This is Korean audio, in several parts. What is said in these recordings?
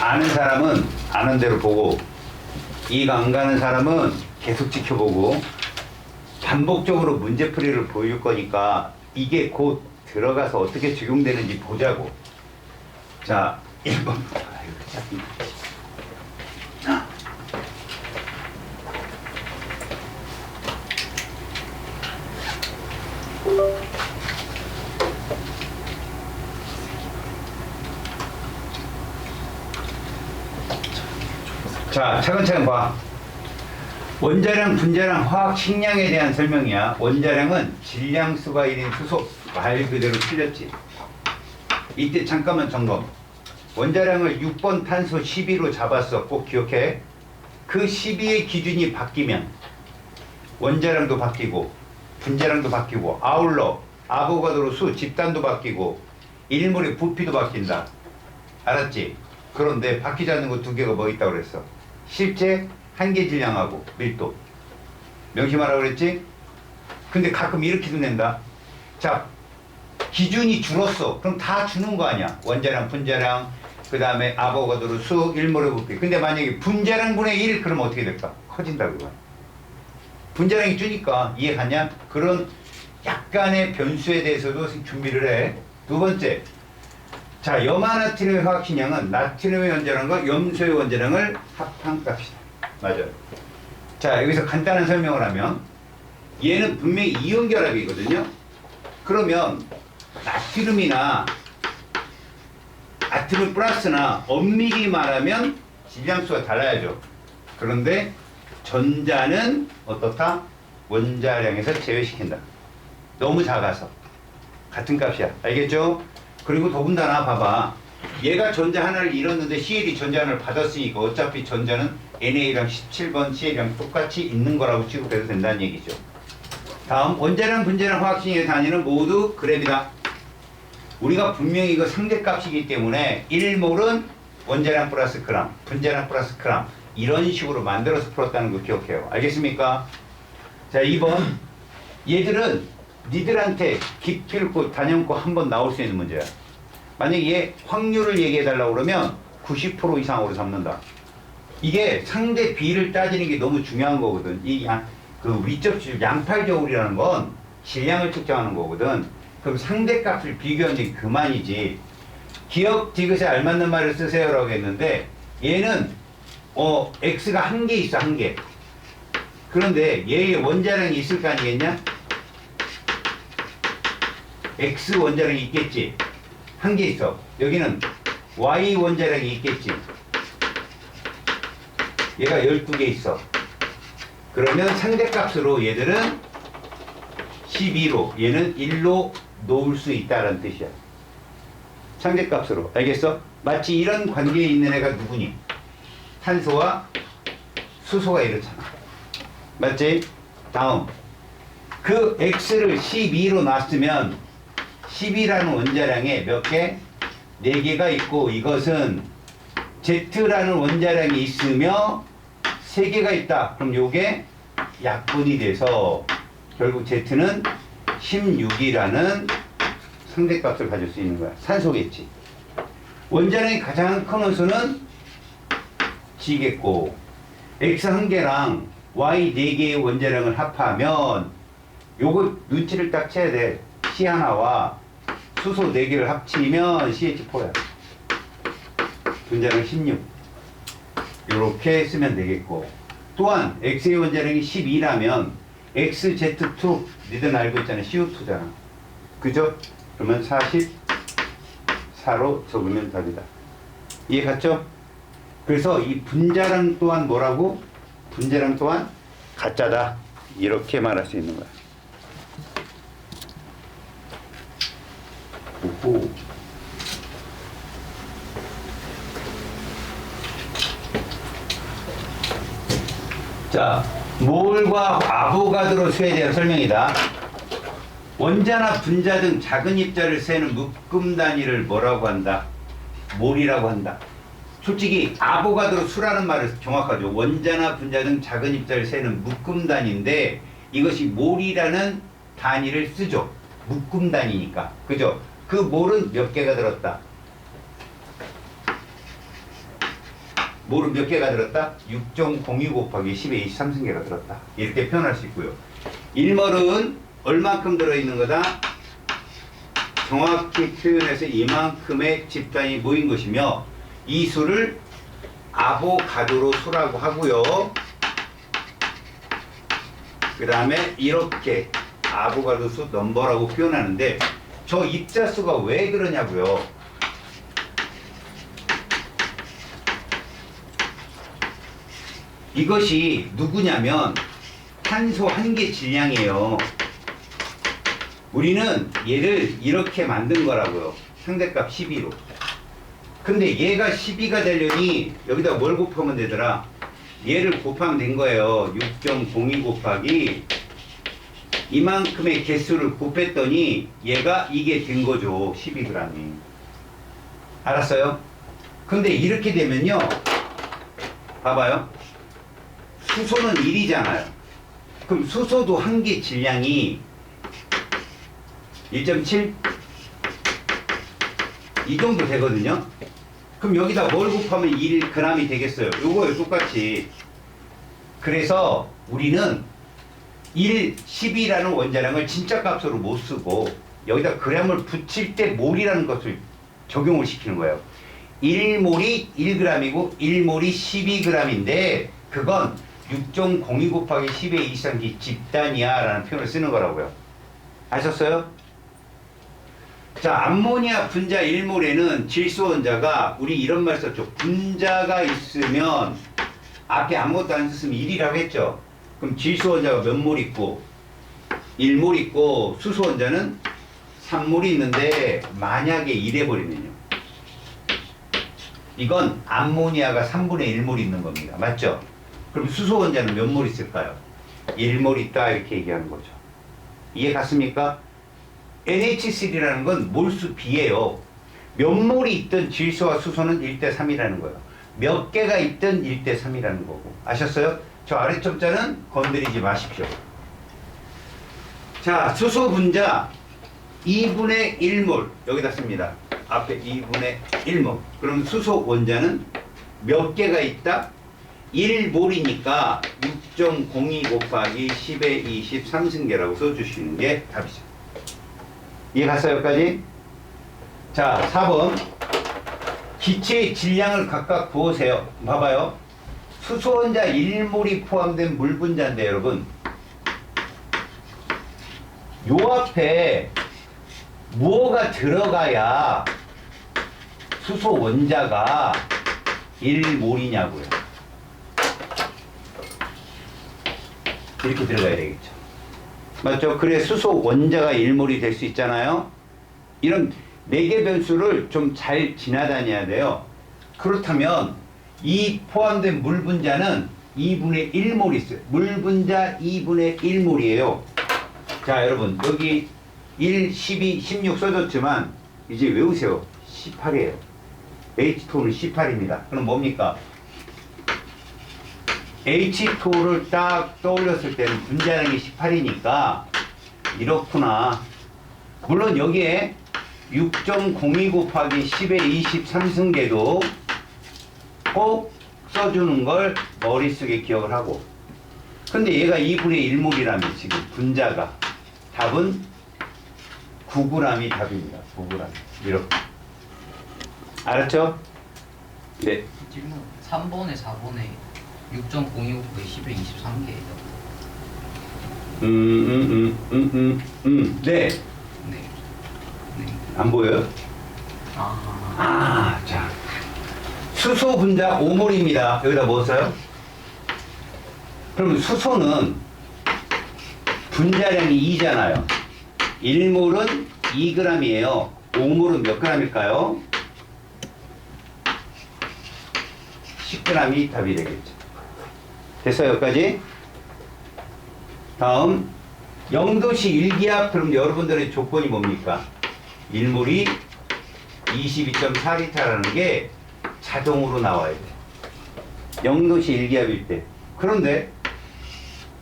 아는 사람은 아는 대로 보고, 이해가 안 가는 사람은 계속 지켜보고, 반복적으로 문제풀이를 보일 거니까 이게 곧 들어가서 어떻게 적용되는지 보자고. 자, 1번. 자, 차근차근 봐. 원자량, 분자량, 화학 식량에 대한 설명이야. 원자량은 질량수가 1인 수소. 말 그대로 틀렸지. 이때 잠깐만 점검. 원자량을 6번 탄소 12로 잡았어. 꼭 기억해. 그 12의 기준이 바뀌면 원자량도 바뀌고 분자량도 바뀌고, 아울러 아보가드로 수 집단도 바뀌고 일몰의 부피도 바뀐다. 알았지? 그런데 바뀌지 않는 거 두 개가 뭐 있다고 그랬어? 실제 한계 질량하고 밀도. 명심하라고 그랬지? 근데 가끔 이렇게도 낸다. 자, 기준이 줄었어. 그럼 다 주는 거 아니야? 원자량, 분자량, 그 다음에 아보가드로 수, 일몰의 부피. 근데 만약에 분자량 분의 1 그러면 어떻게 될까? 커진다 그거야. 분자량이 주니까. 이해가냐? 그런 약간의 변수에 대해서도 준비를 해. 두 번째. 자, 염화나트륨의 화학식량은 나트륨의 원자량과 염소의 원자량을 합한 값이다. 맞아요. 자, 여기서 간단한 설명을 하면 얘는 분명히 이온결합이거든요. 그러면 나트륨이나 나트륨 플러스나 엄밀히 말하면 질량수가 달라야죠. 그런데 전자는 어떻다? 원자량에서 제외시킨다. 너무 작아서. 같은 값이야. 알겠죠? 그리고 더군다나 봐봐. 얘가 전자 하나를 잃었는데 CL이 전자 하나를 받았으니까 어차피 전자는 NA랑 17번 CL이랑 똑같이 있는 거라고 취급해도 된다는 얘기죠. 다음, 원자량, 분자량, 화학식량의 단위는 모두 그램이다. 우리가 분명히 이거 상대값이기 때문에 1몰은 원자량 플러스 그램, 분자량 플러스 그램, 이런 식으로 만들어서 풀었다는 거 기억해요. 알겠습니까? 자, 2번. 얘들은 니들한테 기필코 단연코 한번 나올 수 있는 문제야. 만약에 얘 확률을 얘기해달라고 그러면 90% 이상으로 잡는다. 이게 상대 비를 따지는 게 너무 중요한 거거든. 그 위적 양팔저울이라는 건 질량을 측정하는 거거든. 그럼 상대값을 비교하는 게 그만이지. 기억 디귿에 알맞는 말을 쓰세요라고 했는데 얘는 x가 한 개 있어, 한 개. 그런데 얘의 원자량이 있을 거 아니겠냐? x 원자량이 있겠지. 한 개 있어. 여기는 y 원자량이 있겠지. 얘가 12개 있어. 그러면 상대값으로 얘들은 12로, 얘는 1로 놓을 수 있다는 뜻이야. 상대값으로. 알겠어? 마치 이런 관계에 있는 애가 누구니? 탄소와 수소가 이렇잖아. 맞지? 다음. 그 x를 12로 놨으면 10이라는 원자량에 몇 개? 4개가 있고, 이것은 Z라는 원자량이 있으며 3개가 있다. 그럼 요게 약분이 돼서 결국 Z는 16이라는 상대값을 가질 수 있는 거야. 산소겠지. 원자량이 가장 큰 원소는 G겠고, X 한 개랑 Y 4개의 원자량을 합하면 요거 눈치를 딱 채야 돼. C 하나와 수소 4개를 합치면 CH4야. 분자량 16. 이렇게 쓰면 되겠고, 또한 X의 원자량이 12라면 XZ2 니들 알고 있잖아. CO2잖아. 그죠? 그러면 44로 적으면 답이다. 이해 갔죠? 그래서 이 분자량 또한 뭐라고? 분자량 또한 가짜다. 이렇게 말할 수 있는 거야. 오호. 자, 몰과 아보가드로 수에 대한 설명이다. 원자나 분자 등 작은 입자를 세는 묶음 단위를 뭐라고 한다? 몰이라고 한다. 솔직히 아보가드로 수라는 말을 정확하죠. 원자나 분자 등 작은 입자를 세는 묶음 단위인데 이것이 몰이라는 단위를 쓰죠. 묶음 단위니까. 그죠? 그 몰은 몇 개가 들었다? 몰은 몇 개가 들었다? 6.02 곱하기 10의 23승계가 들었다. 이렇게 표현할 수 있고요. 1몰은 얼만큼 들어있는 거다? 정확히 표현해서 이만큼의 집단이 모인 것이며 이 수를 아보가드로 수라고 하고요. 그 다음에 이렇게 아보가드 수 넘버라고 표현하는데 저 입자수가 왜 그러냐고요. 이것이 누구냐면 탄소 한 개 질량이에요. 우리는 얘를 이렇게 만든 거라고요. 상대값 12로. 근데 얘가 12가 되려니 여기다 뭘 곱하면 되더라? 얘를 곱하면 된 거예요. 6.02 곱하기 이만큼의 개수를 곱했더니 얘가 이게 된 거죠. 12g이. 알았어요? 근데 이렇게 되면요. 봐봐요. 수소는 1이잖아요. 그럼 수소도 한 개 질량이 1.7? 이 정도 되거든요. 그럼 여기다 뭘 곱하면 1g이 되겠어요? 요거요, 똑같이. 그래서 우리는 10이라는 원자량을 진짜 값으로 못 쓰고 여기다 g을 붙일 때 몰이라는 것을 적용을 시키는 거예요. 1몰이 1g이고 1몰이 12g인데 그건 6.02 곱하기 10의 23기 집단이야 라는 표현을 쓰는 거라고요. 아셨어요? 자, 암모니아 분자 1몰에는 질소 원자가 우리 이런 말 썼죠. 분자가 있으면 앞에 아무것도 안 썼으면 1이라고 했죠. 그럼 질소 원자가 몇 몰 있고 1몰 있고 수소 원자는 3몰이 있는데 만약에 이래 버리면요. 이건 암모니아가 3분의 1몰 있는 겁니다. 맞죠? 그럼 수소 원자는 몇 몰 있을까요? 1몰 있다 이렇게 얘기하는 거죠. 이해 갔습니까? NH3라는 건 몰수 비예요. 몇 몰이 있든 질소와 수소는 1대3이라는 거예요. 몇 개가 있든 1대3이라는 거고. 아셨어요? 저 아래쪽 자는 건드리지 마십시오. 자, 수소 분자 2분의 1몰 여기다 씁니다. 앞에 2분의 1몰. 그럼 수소 원자는 몇 개가 있다? 1몰이니까 6.02 곱하기 10의 23승계라고 써주시는 게 답이죠. 이해 갔어요, 여기까지? 자, 4번. 기체의 질량을 각각 부으세요. 봐봐요. 수소 원자 1몰이 포함된 물 분자인데, 여러분. 요 앞에 무엇가 들어가야 수소 원자가 1몰이냐고요. 이렇게 들어가야 되겠죠. 맞죠? 그래 수소 원자가 1몰이 될 수 있잖아요. 이런 4개 변수를 좀 잘 지나다녀야 돼요. 그렇다면 이 포함된 물 분자는 2분의 1몰이 있어요. 물 분자 2분의 1몰이에요. 자, 여러분 여기 1, 12, 16 써줬지만 이제 외우세요. 18이에요. H2는 18입니다. 그럼 뭡니까? H2를 딱 떠올렸을 때는 분자량이 18이니까 이렇구나. 물론 여기에 6.02 곱하기 10의 23승계도 꼭 써주는 걸 머릿속에 기억을 하고. 근데 얘가 2분의 1몰이라면 지금 분자가 답은 9g이 답입니다. 9g. 이렇게. 알았죠? 네. 질문 3번에 4번에 6.02 곱하기 10의 23개예요. 네. 네. 네. 안 보여요? 자. 수소 분자 5몰입니다. 여기다 뭐 써요? 그러면 수소는 분자량이 2잖아요. 1몰은 2g이에요. 5몰은 몇 g일까요? 10g이 답이 되겠죠. 됐어요, 여기까지? 다음 0도씨 1기압. 그럼 여러분들의 조건이 뭡니까? 1몰이 22.4L라는 게 자동으로 나와야 돼. 0도씨 1기압일 때. 그런데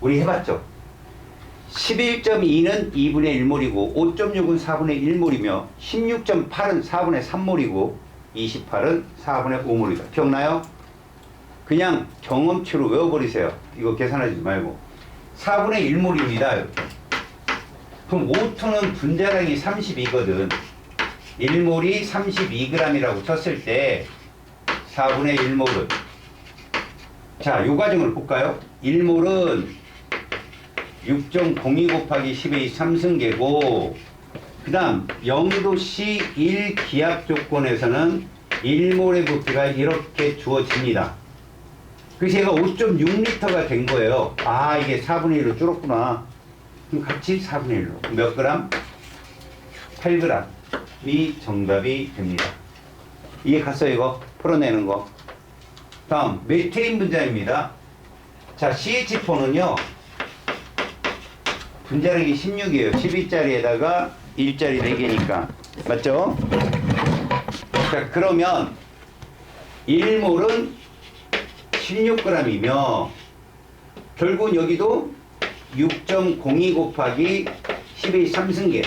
우리 해봤죠? 11.2는 2분의 1몰이고 5.6은 4분의 1몰이며 16.8은 4분의 3몰이고 28은 4분의 5몰이다. 기억나요? 그냥 경험치로 외워버리세요. 이거 계산하지 말고. 4분의 1몰입니다. 이렇게. 그럼 O2는 분자량이 32거든. 1몰이 32g이라고 쳤을 때 4분의 1몰은, 자, 요 과정을 볼까요? 1몰은 6.02 곱하기 10의 3승계고, 그 다음 영도시 1기압 조건에서는 1몰의 부피가 이렇게 주어집니다. 그래서 얘가 5.6L가 된 거예요. 아, 이게 4분의 1로 줄었구나. 그럼 같이 4분의 1로. 몇 그램? 8g이 정답이 됩니다. 이해 갔어요, 이거? 풀어내는 거. 다음, 메테인 분자입니다. 자, CH4는요, 분자량이 16이에요. 12짜리에다가 1짜리 4개니까. 맞죠? 자, 그러면 1몰은 16g이며, 결국은 여기도 6.02 곱하기 10의 3승계.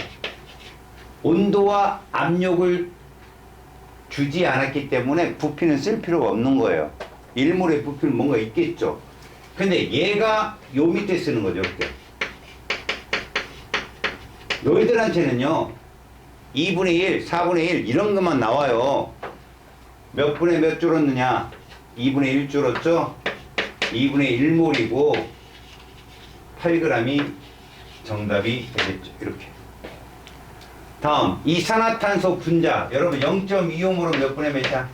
온도와 압력을 주지 않았기 때문에 부피는 쓸 필요가 없는 거예요. 1몰의 부피는 뭔가 있겠죠. 근데 얘가 요 밑에 쓰는 거죠, 이렇게. 너희들한테는요, 2분의 1, 4분의 1 이런 것만 나와요. 몇 분의 몇 줄었느냐? 2분의 1 줄었죠? 2분의 1몰이고 8g이 정답이 되겠죠. 이렇게. 다음, 이산화탄소 분자. 여러분 0.25몰은 몇 분의 몇이야?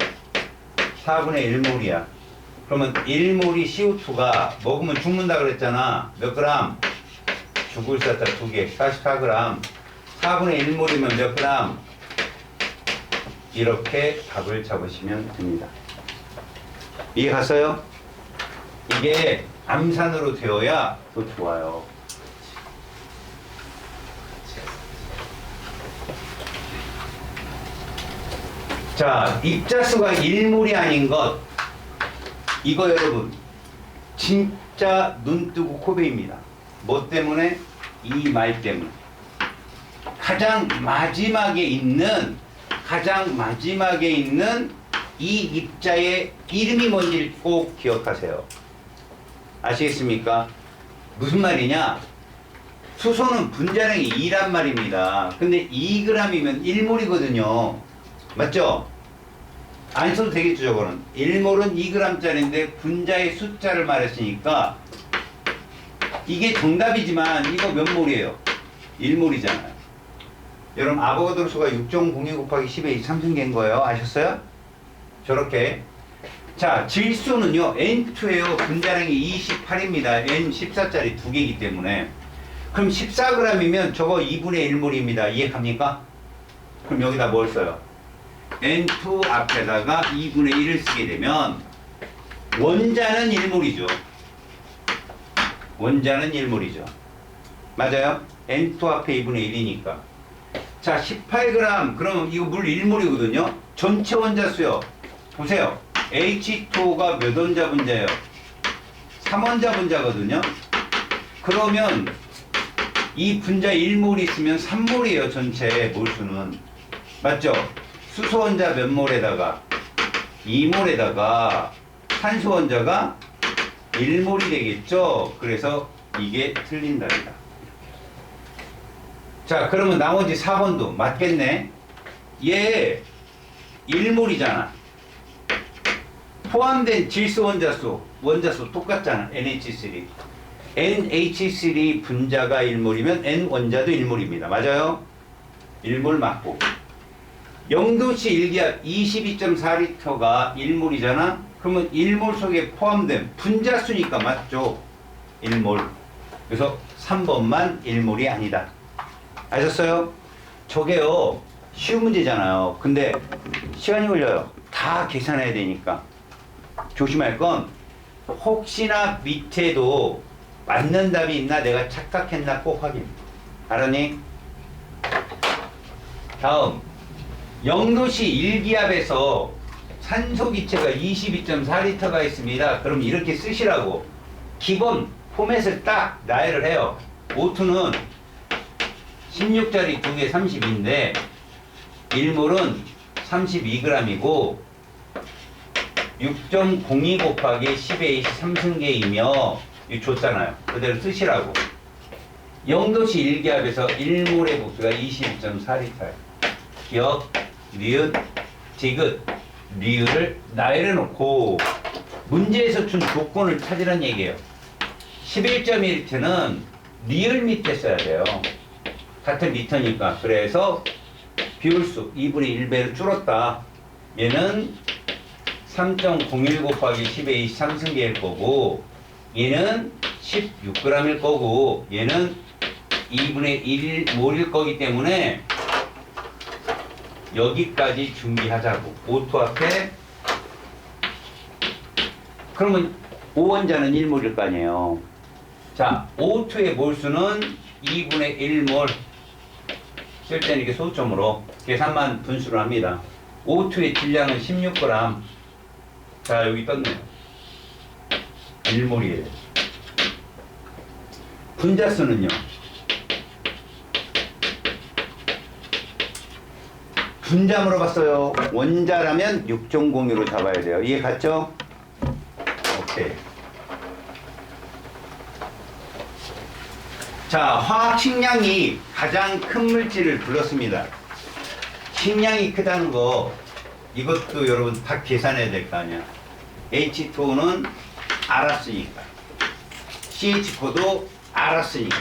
4분의 1몰이야. 그러면 1몰이 CO2가 먹으면 죽는다 그랬잖아. 몇 그램? 죽을 쌌다 2개, 44g. 4분의 1몰이면 몇 그램? 이렇게 답을 잡으시면 됩니다. 이해 갔어요? 이게 암산으로 되어야 더 좋아요. 자, 입자수가 1몰이 아닌 것. 이거 여러분 진짜 눈 뜨고 코 베입니다. 뭐 때문에? 이 말 때문에. 가장 마지막에 있는 이 입자의 이름이 뭔지 꼭 기억하세요. 아시겠습니까? 무슨 말이냐? 수소는 분자량이 2란 말입니다. 근데 2g이면 1몰이거든요. 맞죠? 안 써도 되겠죠, 저거는. 1몰은 2g짜리인데 분자의 숫자를 말했으니까 이게 정답이지만 이거 몇 몰이에요? 1몰이잖아요. 여러분 아보가드로 수가 6.02 곱하기 10의 3승계인 거예요. 아셨어요? 저렇게. 자, 질소는요, N2예요. 분자량이 28입니다. N 14짜리 2개이기 때문에. 그럼 14g이면 저거 2분의 1몰입니다. 이해 갑니까? 그럼 여기다 뭘 써요? N2 앞에다가 2분의 1을 쓰게 되면 원자는 1몰이죠. 원자는 1몰이죠. 맞아요? N2 앞에 2분의 1이니까. 자, 18g. 그럼 이거 물 1몰이거든요. 전체 원자 수요. 보세요. H2O가 몇 원자 분자예요? 3원자 분자거든요. 그러면 이 분자 1몰이 있으면 3몰이에요. 전체 몰수는. 맞죠? 수소 원자 몇 몰에다가 2몰에다가 산소 원자가 1몰이 되겠죠. 그래서 이게 틀린답니다. 자, 그러면 나머지 4번도 맞겠네. 얘 1몰이잖아. 포함된 질소 원자수 똑같잖아. NH3. NH3 분자가 1몰이면 N 원자도 1몰입니다. 맞아요? 1몰 맞고. 영도시 1기압 22.4L가 1몰이잖아. 그러면 1몰 속에 포함된 분자수니까 맞죠? 1몰. 그래서 3번만 1몰이 아니다. 아셨어요? 저게요, 쉬운 문제잖아요. 근데 시간이 걸려요. 다 계산해야 되니까. 조심할 건 혹시나 밑에도 맞는 답이 있나 내가 착각했나 꼭 확인. 알았니? 다음, 영도시 1기압에서 산소 기체가 22.4L가 있습니다. 그럼 이렇게 쓰시라고. 기본 포맷을 딱 나열을 해요. O2는 16짜리 2개 32인데 1몰은 32g이고 6.02 곱하기 10의 23승계이며 이거 줬잖아요. 그대로 쓰시라고. 0도씨 1기압에서 1몰의 복수가 21.4리터예요. 기억, 리을, 디귿, 리을을 나열해 놓고 문제에서 준 조건을 찾으란 얘기예요. 11.1리터는 리을 밑에 써야 돼요. 같은 리터니까. 그래서 비율수 2분의 1배로 줄었다. 얘는 3.01 곱하기 10의 23승계일 거고, 얘는 16g일 거고, 얘는 2분의 1몰일 거기 때문에 여기까지 준비하자고. O2 앞에 그러면 O원자는 1몰일 거 아니에요. 자, O2의 몰수는 2분의 1몰. 쓸 때는 이게 소점으로 계산만 분수를 합니다. O2의 질량은 16g. 자, 여기 떴네요. 1몰이에요. 분자수는요? 분자 물어봤어요. 원자라면 6.02로 잡아야 돼요. 이해 갔죠? 오케이. 자, 화학 식량이 가장 큰 물질을 불렀습니다. 식량이 크다는 거 이것도 여러분 다 계산해야 될 거 아니야. H2O는 알았으니까, CH4도 알았으니까.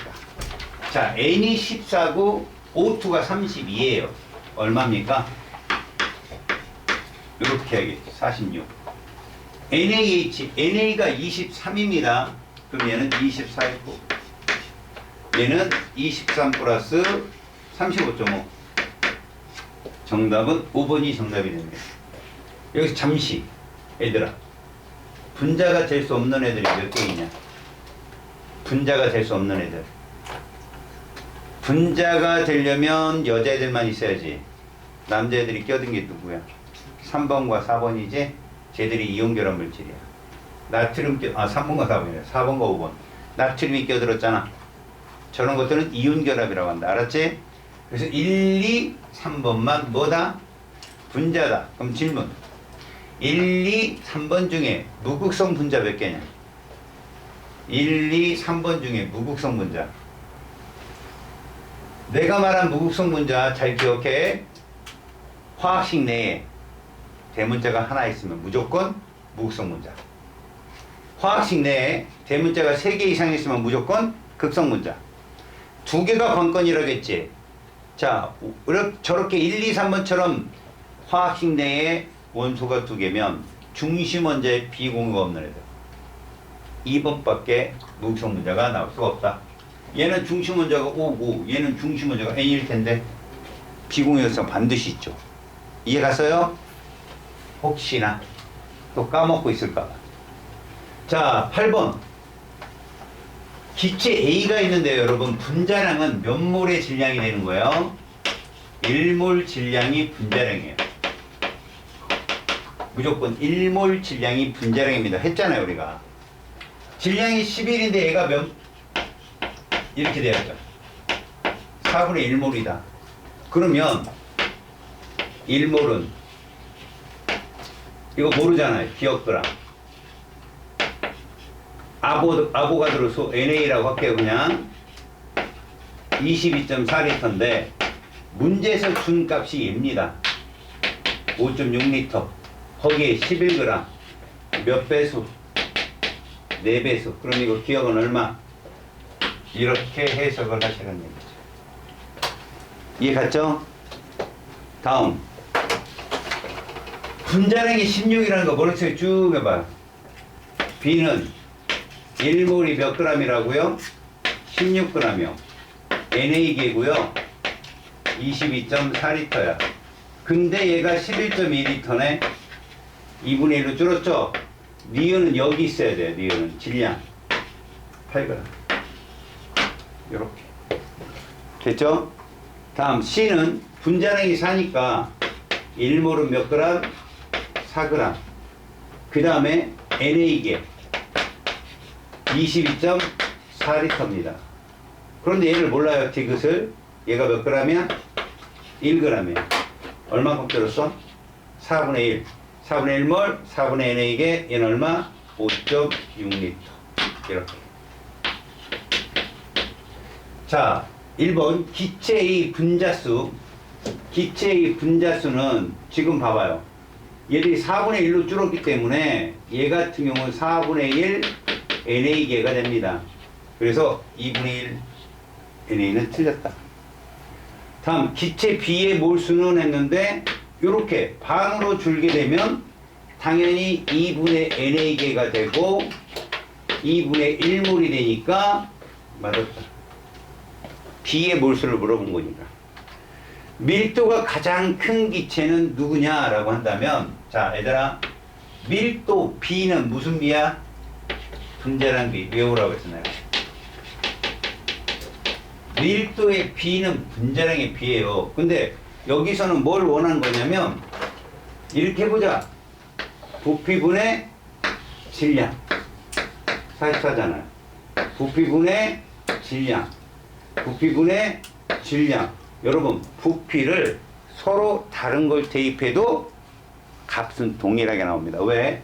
자, N이 14고 O2가 32예요. 얼마입니까? 이렇게 하겠지. 46. NaH, NA가 23입니다. 그럼 얘는 24있고, 얘는 23 플러스 35.5. 정답은 5번이 정답이 됩니다. 여기서 잠시, 얘들아, 분자가 될 수 없는 애들이 몇 개 있냐? 분자가 될 수 없는 애들. 분자가 되려면 여자애들만 있어야지. 남자애들이 껴든 게 누구야? 3번과 4번이지? 쟤들이 이온결합 물질이야. 나트륨 3번과 4번이야. 4번과 5번. 나트륨이 껴들었잖아. 저런 것들은 이온결합이라고 한다. 알았지? 그래서 1, 2, 3번만 뭐다? 분자다. 그럼 질문. 1, 2, 3번 중에 무극성 분자 몇 개냐? 1, 2, 3번 중에 무극성 분자. 내가 말한 무극성 분자 잘 기억해. 화학식 내에 대문자가 하나 있으면 무조건 무극성 분자. 화학식 내에 대문자가 3개 이상 있으면 무조건 극성 분자. 2개가 관건이라겠지. 자, 저렇게 1, 2, 3번처럼 화학식 내에 원소가 2개면 중심 원자에 비공유가 없는 애들. 2번밖에 무극성 분자가 나올 수가 없다. 얘는 중심 원자가 5고 얘는 중심 원자가 N일 텐데 비공유성 반드시 있죠. 이해 갔어요? 혹시나 또 까먹고 있을까 봐. 자, 8번. 기체 A가 있는데요, 여러분. 분자량은 몇 몰의 질량이 되는 거예요? 1몰 질량이 분자량이에요. 무조건 1몰 질량이 분자량입니다. 했잖아요, 우리가. 질량이 11인데 얘가 이렇게 돼야죠. 4분의 1몰이다. 그러면 1몰은 이거 모르잖아요. 기억들아. 아보가드로수 NA라고 할게요. 그냥 22.4리터인데 문제에서 준 값이 얘입니다. 5.6리터. 거기에 11g. 몇 배수? 4배수. 그럼 이거 기억은 얼마? 이렇게 해석을 하시라는 얘기죠. 이해 갔죠? 다음. 분자량이 16이라는 거 머릿속에 쭉 해봐요. B는 1몰이 몇 g이라고요? 16g이요. NA계고요. 22.4리터야. 근데 얘가 11.2리터네. 2분의 1로 줄었죠? 니은은 여기 있어야 돼요. 니은은 질량 8g. 이렇게 됐죠? 다음 C는 분자량이 4니까 1몰은 몇 g? 4g. 그 다음에 NA계 22.4리터입니다. 그런데 얘를 몰라요. 디귿을. 얘가 몇 g이야? 1g이야. 얼마큼 들었어? 4분의 1. 4분의 1몰, 4분의 NA게 얘는 얼마? 5.6L. 이렇게. 자, 1번 기체의 분자수. 기체의 분자수는 지금 봐봐요. 얘들이 4분의 1로 줄었기 때문에 얘 같은 경우는 4분의 1 NA개가 됩니다. 그래서 2분의 1 NA는 틀렸다. 다음 기체 B의 몰수는 했는데 이렇게 반으로 줄게 되면 당연히 2분의 NA개가 되고 2분의 1몰이 되니까 맞았다. B의 몰수를 물어본 거니까. 밀도가 가장 큰 기체는 누구냐라고 한다면, 자 얘들아, 밀도 B는 무슨 비야? 분자량 비. 외우라고 했잖아요. 밀도의 B는 분자량의 B예요. 근데 여기서는 뭘 원하는 거냐면 이렇게 해보자. 부피분의 질량 44잖아요. 부피분의 질량, 부피분의 질량. 여러분, 부피를 서로 다른 걸 대입해도 값은 동일하게 나옵니다. 왜?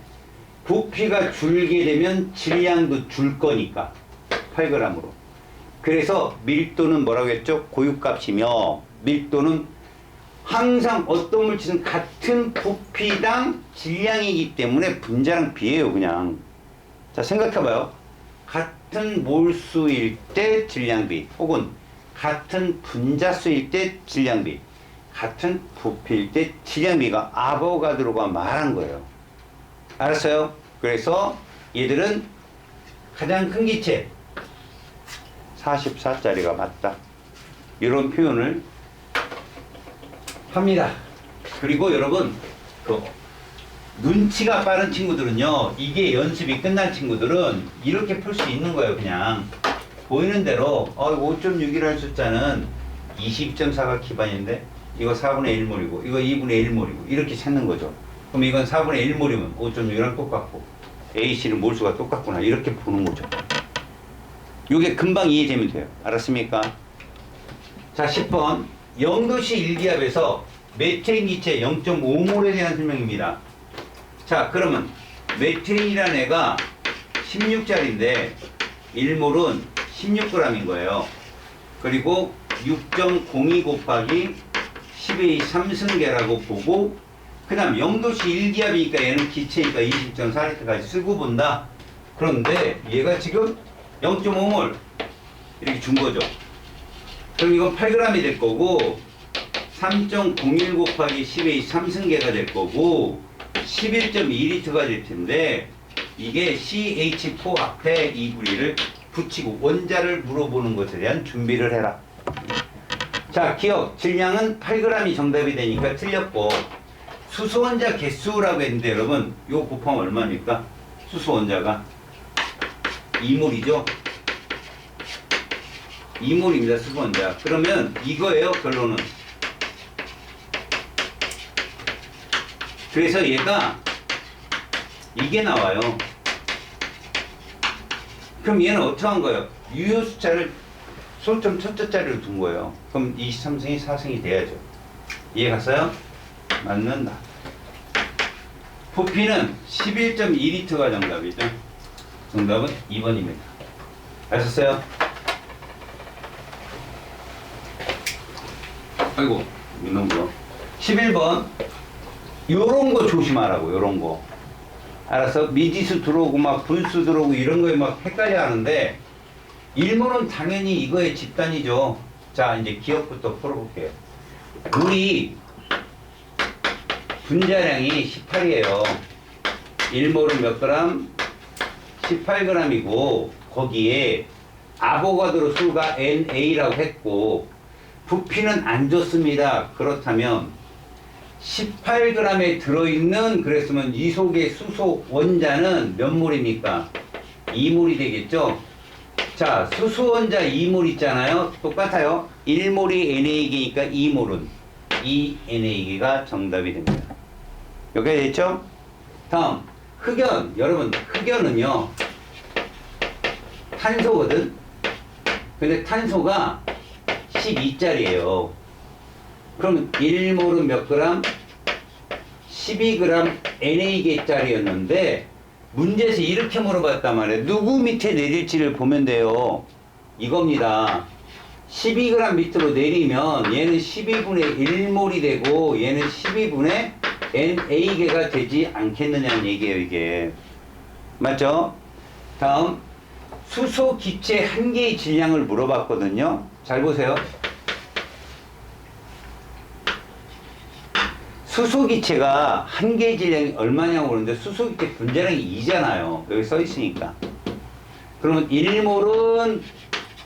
부피가 줄게 되면 질량도 줄 거니까. 8g으로. 그래서 밀도는 뭐라고 했죠? 고유값이며, 밀도는 항상 어떤 물질은 같은 부피당 질량이기 때문에 분자랑 비예요, 그냥. 자, 생각해봐요. 같은 몰수일 때 질량비, 혹은 같은 분자수일 때 질량비, 같은 부피일 때 질량비가 아보가드로가 말한 거예요. 알았어요? 그래서 얘들은 가장 큰 기체 44짜리가 맞다. 이런 표현을 합니다. 그리고 여러분, 눈치가 빠른 친구들은요, 이게 연습이 끝난 친구들은 이렇게 풀 수 있는 거예요. 그냥 보이는 대로 5.6이라는 숫자는 22.4가 기반인데 이거 4분의 1몰이고 이거 2분의 1몰이고 이렇게 찾는 거죠. 그럼 이건 4분의 1몰이면 5.6이랑 똑같고 AC는 몰수가 똑같구나, 이렇게 보는 거죠. 이게 금방 이해되면 돼요. 알았습니까? 자, 10번 0도씨 1기압에서 메틸린 기체 0.5몰에 대한 설명입니다. 자, 그러면 메틸린이라는 애가 16짜리인데 1몰은 16g인 거예요. 그리고 6.02 곱하기 10의 3승계라고 보고, 그 다음 0도씨 1기압이니까 얘는 기체니까 20.4L까지 쓰고 본다. 그런데 얘가 지금 0.5몰 이렇게 준 거죠. 그럼 이건 8g이 될 거고 3.01 곱하기 10의 3승계가 될 거고 11.2L가 될 텐데, 이게 CH4 앞에 이 부리를 붙이고 원자를 물어보는 것에 대한 준비를 해라. 자, 기억. 질량은 8g이 정답이 되니까 틀렸고, 수소원자 개수라고 했는데 여러분, 요 곱하면 얼마입니까? 수소원자가 2몰이죠? 2몰입니다, 수소원자. 그러면 이거예요, 결론은. 그래서 얘가 이게 나와요. 그럼 얘는 어떻게 한 거예요? 유효 숫자를 소점 첫째 자리로 둔 거예요. 그럼 23승이 4승이 돼야죠. 이해 갔어요? 맞는다. 부피는 11.2L가 정답이죠. 정답은 2번입니다. 아셨어요? 아이고, 이놈 뭐. 11번. 요런 거 조심하라고, 요런 거. 알았어? 미지수 들어오고 막 분수 들어오고 이런 거에 막 헷갈려 하는데, 1몰은 당연히 이거의 집단이죠. 자, 이제 기억부터 풀어볼게요. 물이 분자량이 18이에요. 1몰은 몇 그램? 18g이고, 거기에 아보가드로 수가 NA라고 했고, 부피는 안 줬습니다. 그렇다면 18g에 들어있는, 그랬으면 이 속의 수소 원자는 몇 몰입니까? 2몰이 되겠죠? 자, 수소 원자 2몰 있잖아요. 똑같아요. 1몰이 NA개니까 2몰은 2NA개가 정답이 됩니다. 여기가 됐죠? 다음, 흑연. 여러분, 흑연은요, 탄소거든? 근데 탄소가 12짜리예요. 그럼 1몰은 몇 그램? 12g NA개짜리였는데 문제에서 이렇게 물어봤단 말이에요. 누구 밑에 내릴지를 보면 돼요. 이겁니다. 12g 밑으로 내리면 얘는 12분의 1몰이 되고 얘는 12분의 NA개가 되지 않겠느냐는 얘기예요, 이게. 맞죠? 다음, 수소 기체 한 개의 질량을 물어봤거든요. 잘 보세요. 수소 기체가 한 개의 질량이 얼마냐고 그러는데 수소 기체 분자량이 2잖아요. 여기 써 있으니까. 그러면 1몰은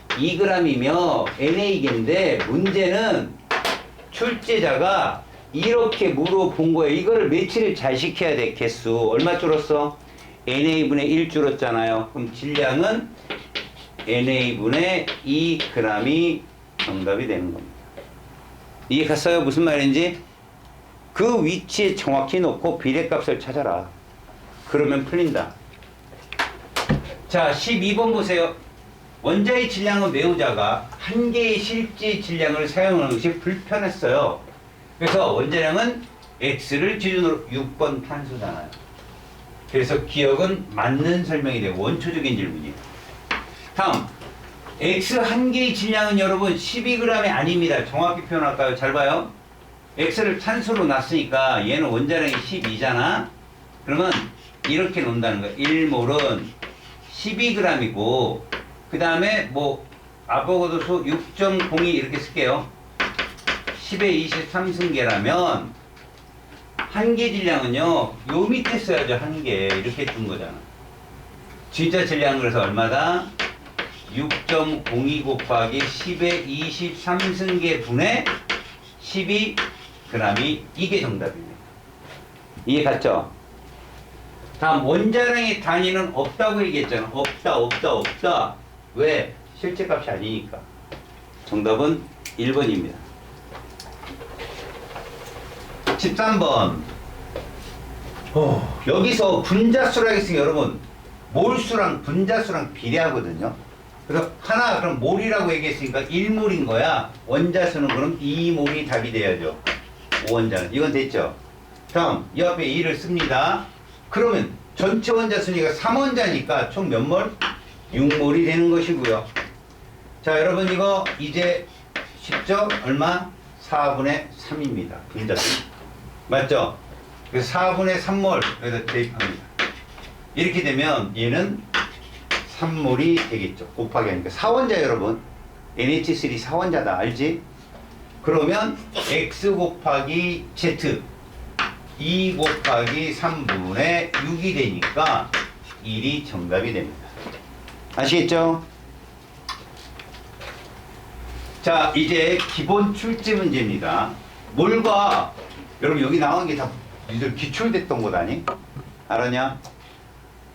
2g이며 NA개인데 문제는 출제자가 이렇게 물어본 거예요. 이거를 매치를 잘 시켜야 돼. 개수 얼마 줄었어? NA분의 1 줄었잖아요. 그럼 질량은 NA분의 2g이 정답이 되는 겁니다. 이해 갔어요? 무슨 말인지? 그 위치에 정확히 놓고 비례값을 찾아라. 그러면 풀린다. 자, 12번 보세요. 원자의 질량은 매우 작아 한 개의 실제 질량을 사용하는 것이 불편했어요. 그래서 원자량은 X를 기준으로 6번 탄소잖아요. 그래서 기억은 맞는 설명이 되고 원초적인 질문이에요. 다음, X 한 개의 질량은 여러분 12g이 아닙니다. 정확히 표현할까요? 잘 봐요. X를 탄소로 놨으니까 얘는 원자량이 12잖아. 그러면 이렇게 놓는다는 거예요. 1몰은 12g이고 그 다음에 뭐 아보가드수 6.02 이렇게 쓸게요. 10의 23승계라면 한 개 질량은요 요 밑에 써야죠. 한 개 이렇게 준 거잖아. 진짜 질량은 그래서 얼마다? 6.02 곱하기 10의 23승계 분의 12g이 이게 정답입니다. 이해 갔죠? 다음 원자량의 단위는 없다고 얘기했잖아. 없다. 왜? 실제 값이 아니니까. 정답은 1번입니다. 13번. 여기서 분자수라고 했으니 여러분 몰수랑 분자수랑 비례하거든요. 그래서 하나 그럼 몰이라고 얘기했으니까 1몰인 거야. 원자수는 그럼 2몰이 답이 돼야죠. 5원자는. 이건 됐죠? 다음 이 앞에 2를 씁니다. 그러면 전체 원자수니까 3원자니까 총 몇 몰? 6몰이 되는 것이고요. 자, 여러분 이거 이제 쉽죠? 얼마? 4분의 3입니다. 분자수. 맞죠? 그래서 4분의 3몰 여기다 대입합니다. 이렇게 되면 얘는 3몰이 되겠죠. 곱하기 하니까 4원자 여러분. NH3 4원자다. 알지? 그러면 X 곱하기 Z 2 곱하기 3분의 6이 되니까 1이 정답이 됩니다. 아시겠죠? 자, 이제 기본 출제 문제입니다. 몰과 여러분 여기 나온 게 다 니들 기출됐던 것 아니? 알았냐?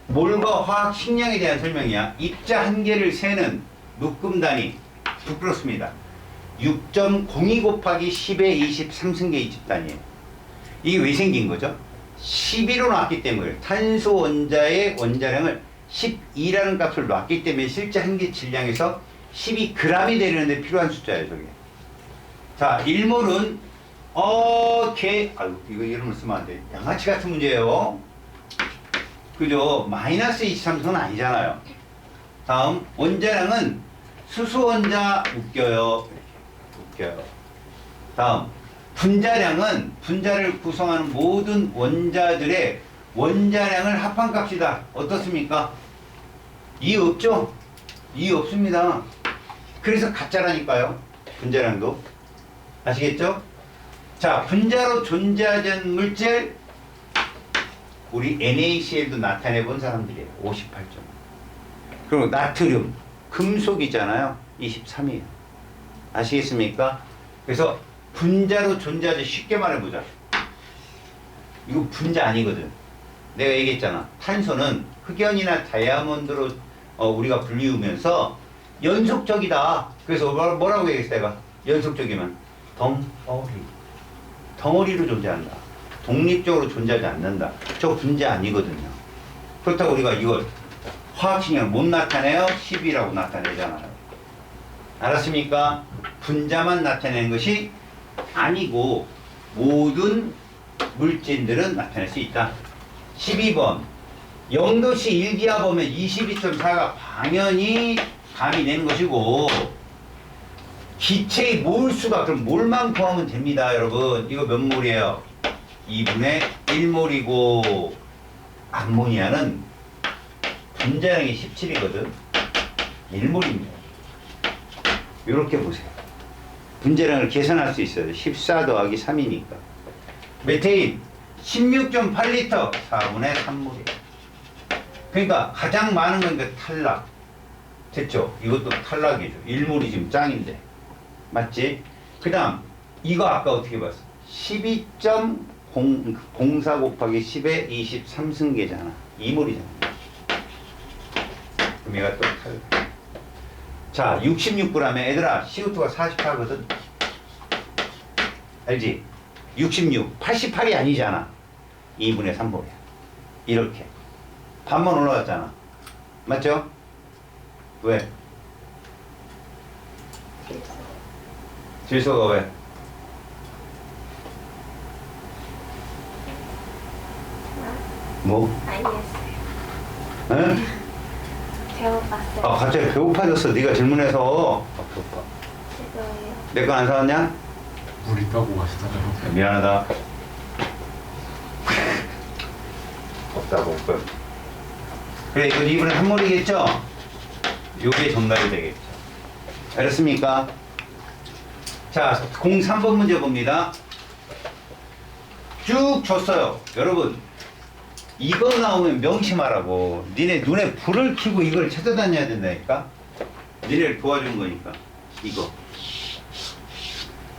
몰과 화학 식량에 대한 설명이야. 입자 한 개를 세는 묶음 단위 부끄럽습니다. 6.02 곱하기 10의 23승계 이집 단위예요. 이게 왜 생긴 거죠? 12로 놨기 때문에 탄소 원자의 원자량을 12라는 값을 놨기 때문에 실제 한 개 질량에서 12g이 되는데 필요한 숫자예요, 저게. 자, 1몰은 아유, 이거 이름을 쓰면 안 돼. 양아치 같은 문제예요. 그죠? 마이너스 23승은 아니잖아요. 다음, 원자량은 수소 원자 웃겨요. 다음, 분자량은 분자를 구성하는 모든 원자들의 원자량을 합한 값이다. 어떻습니까? 이 없죠? 이 없습니다. 그래서 가짜라니까요. 분자량도. 아시겠죠? 자, 분자로 존재하는 물질 우리 NaCl도 나타내 본 사람들이에요. 58점. 그리고 나트륨, 금속이잖아요. 23이에요. 아시겠습니까? 그래서 분자로 존재하지 쉽게 말해보자. 이거 분자 아니거든. 내가 얘기했잖아. 탄소는 흑연이나 다이아몬드로 우리가 불리우면서 연속적이다. 그래서 뭐라고 얘기했어 내가? 연속적이면 덩어리로 존재한다. 독립적으로 존재하지 않는다. 저 분자 아니거든요. 그렇다고 우리가 이걸 화학식량을 못 나타내요? 10이라고 나타내잖아요. 알았습니까? 분자만 나타내는 것이 아니고 모든 물질들은 나타낼 수 있다. 12번 0도씨 1기압 보면 22.4가 당연히 감이 되는 것이고 기체의 몰수가 그럼 몰만 구하면 됩니다. 여러분 이거 몇 몰이에요? 2분의 1몰이고 암모니아는 분자량이 17이거든. 1몰입니다. 이렇게 보세요. 분자량을 계산할 수 있어요. 14 더하기 3이니까. 메테인 16.8리터 4분의 3몰이에요. 그러니까 가장 많은 건 그 탈락. 됐죠? 이것도 탈락이죠. 1몰이 지금 짱인데. 맞지? 그 다음 이거 아까 어떻게 봤어? 12.04 곱하기 10의 23승계잖아. 2몰이잖아. 그럼 얘가 또 탈락. 자, 66g에 얘들아 CO2가 44거든. 알지? 66, 88이 아니잖아. 2분의 3몰이야. 이렇게 반만 올라갔잖아. 맞죠? 왜? 질소가 왜? 뭐? 알겠어요. 응? 배워봤어요. 아 갑자기 배고파졌어. 네가 질문해서. 아, 배고파. 죄송해요. 내 거 안 사왔냐? 물 있다고 하시잖아요. 미안하다. 없다 볶음. 그래 이거 2분의 3몰이겠죠? 요게 정답이 되겠죠. 알았습니까? 자 03번 문제 봅니다. 쭉 줬어요. 여러분 이거 나오면 명심하라고. 니네 눈에 불을 켜고 이걸 찾아다녀야 된다니까. 니네를 도와준 거니까. 이거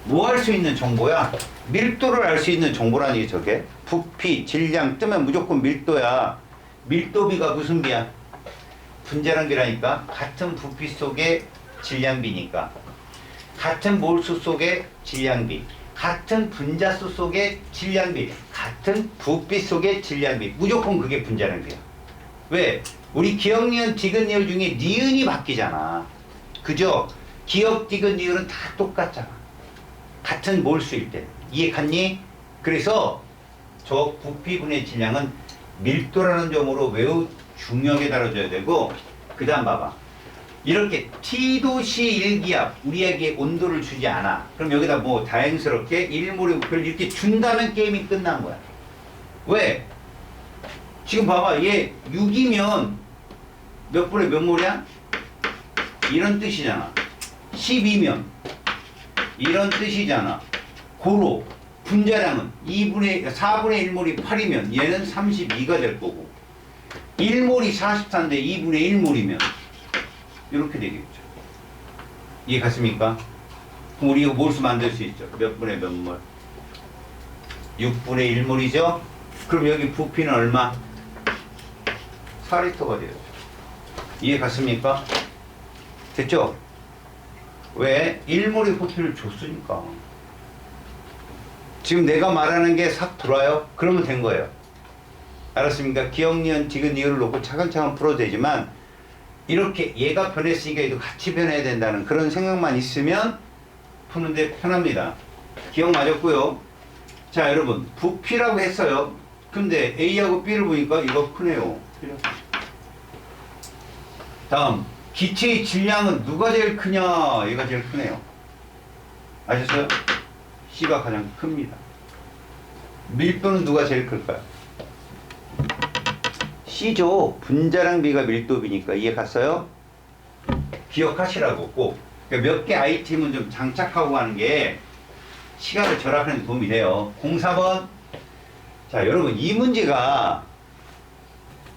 뭐 할 수 있는 정보야? 밀도를 알 수 있는 정보라니. 저게 부피, 질량 뜨면 무조건 밀도야. 밀도비가 무슨 비야? 분자량비라니까. 같은 부피 속에 질량비니까. 같은 몰수 속에 질량비, 같은 분자수 속에 질량비, 같은 부피 속에 질량비. 무조건 그게 분자량비야. 왜? 우리 기억, 니은, 디귿, 리을 중에 니은이 바뀌잖아. 그죠? 기억, 디귿, 리을은 다 똑같잖아. 같은 몰수일 때. 이해 갔니? 그래서 저 부피분의 질량은 밀도라는 점으로 매우 중요하게 다뤄져야 되고, 그 다음 봐봐. 이렇게 T도시 1기압 우리에게 온도를 주지 않아. 그럼 여기다 뭐 다행스럽게 1몰의 목표를 이렇게 준다면 게임이 끝난 거야. 왜? 지금 봐봐. 얘 6이면 몇 분의 몇 몰이야? 이런 뜻이잖아. 12면 이런 뜻이잖아. 고로 분자량은 4분의 1몰이 8이면 얘는 32가 될 거고, 1몰이 44인데 2분의 1몰이면 이렇게 되겠죠. 이해 갔습니까? 그럼 우리 이거 몰수 만들 수 있죠. 몇 분의 몇 몰? 6분의 1몰이죠? 그럼 여기 부피는 얼마? 4리터가 되죠. 이해 갔습니까? 됐죠? 왜? 1몰의 부피를 줬으니까. 지금 내가 말하는 게 싹 들어와요? 그러면 된 거예요. 알았습니까? 기억, 니은, 디귿, 리을을 놓고 차근차근 풀어도 되지만, 이렇게 얘가 변했으니까 얘도 같이 변해야 된다는 그런 생각만 있으면 푸는데 편합니다. 기억 맞았고요. 자 여러분 부피라고 했어요. 근데 A하고 B를 보니까 이거 크네요. 다음 기체의 질량은 누가 제일 크냐? 얘가 제일 크네요. 아셨어요? C가 가장 큽니다. 밀도는 누가 제일 클까요? C죠. 분자량비가 밀도비니까. 이해 갔어요? 기억하시라고 꼭. 그러니까 몇 개 아이템은 좀 장착하고 가는 게 시간을 절약하는 데 도움이 돼요. 04번. 자, 여러분 이 문제가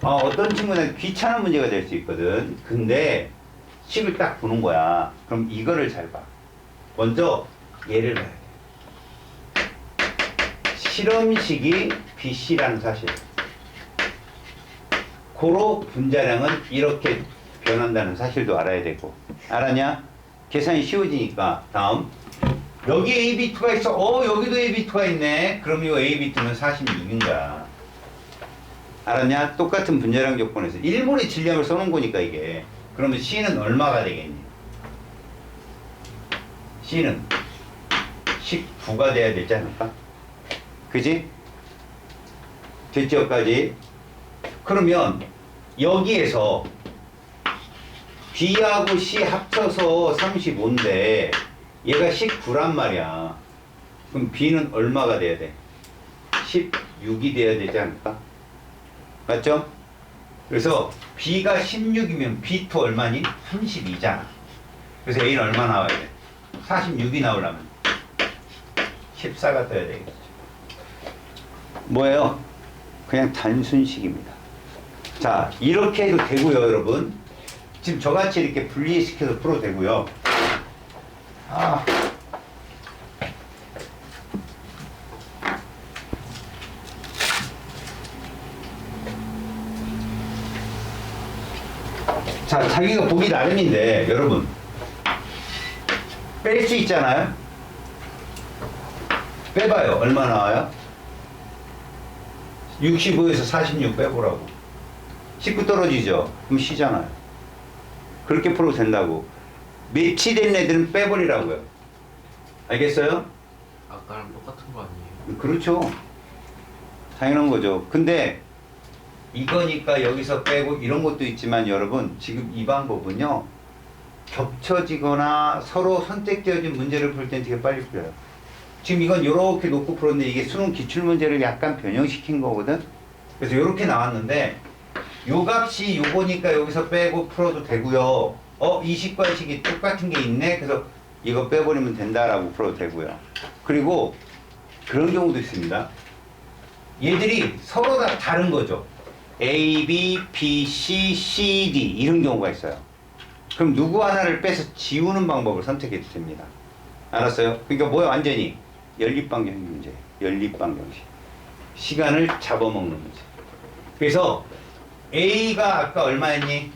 어떤 친구는 귀찮은 문제가 될 수 있거든. 근데 식을 딱 보는 거야. 그럼 이거를 잘 봐. 먼저 얘를 봐야 돼. 실험식이 BC라는 사실. 고로 분자량은 이렇게 변한다는 사실도 알아야 되고. 알았냐? 계산이 쉬워지니까. 다음 여기 AB2가 있어. 여기도 AB2가 있네. 그럼 이 AB2는 46인 거야. 알았냐? 똑같은 분자량 조건에서 1몰의 질량을 써놓은 거니까 이게. 그러면 C는 얼마가 되겠니? C는 19가 돼야 되지 않을까? 그지? 됐죠, 여기까지? 그러면 여기에서 B하고 C 합쳐서 35인데 얘가 19란 말이야. 그럼 B는 얼마가 돼야 돼? 16이 돼야 되지 않을까? 맞죠? 그래서 B가 16이면 B2 얼마니? 32잖아. 그래서 A는 얼마 나와야 돼? 46이 나오려면 14가 떠야 되겠죠. 뭐예요? 그냥 단순식입니다. 자, 이렇게 해도 되고요, 여러분. 지금 저같이 이렇게 분리시켜서 풀어도 되고요. 자, 자기가 보기 나름인데, 여러분. 뺄 수 있잖아요? 빼봐요. 얼마 나와요? 65에서 46 빼보라고. 19 떨어지죠? 그럼 C잖아요. 그렇게 풀어도 된다고. 매치된 애들은 빼버리라고요. 알겠어요? 아까랑 똑같은 거 아니에요? 그렇죠. 당연한 거죠. 근데 이거니까 여기서 빼고 이런 것도 있지만 여러분, 지금 이 방법은요, 겹쳐지거나 서로 선택되어진 문제를 풀 땐 되게 빨리 풀려요. 지금 이건 이렇게 놓고 풀었는데 이게 수능 기출문제를 약간 변형시킨 거거든. 그래서 이렇게 나왔는데 요 값이 요거니까 여기서 빼고 풀어도 되고요. 이 식과 이 식이 똑같은 게 있네. 그래서 이거 빼버리면 된다라고 풀어도 되고요. 그리고 그런 경우도 있습니다. 얘들이 서로 다 다른 거죠. A, B, B, C, C, D 이런 경우가 있어요. 그럼 누구 하나를 빼서 지우는 방법을 선택해도 됩니다. 알았어요? 그러니까 뭐야, 완전히 연립방정식 문제, 연립방정식. 시간을 잡아먹는 문제. 그래서 A가 아까 얼마였니?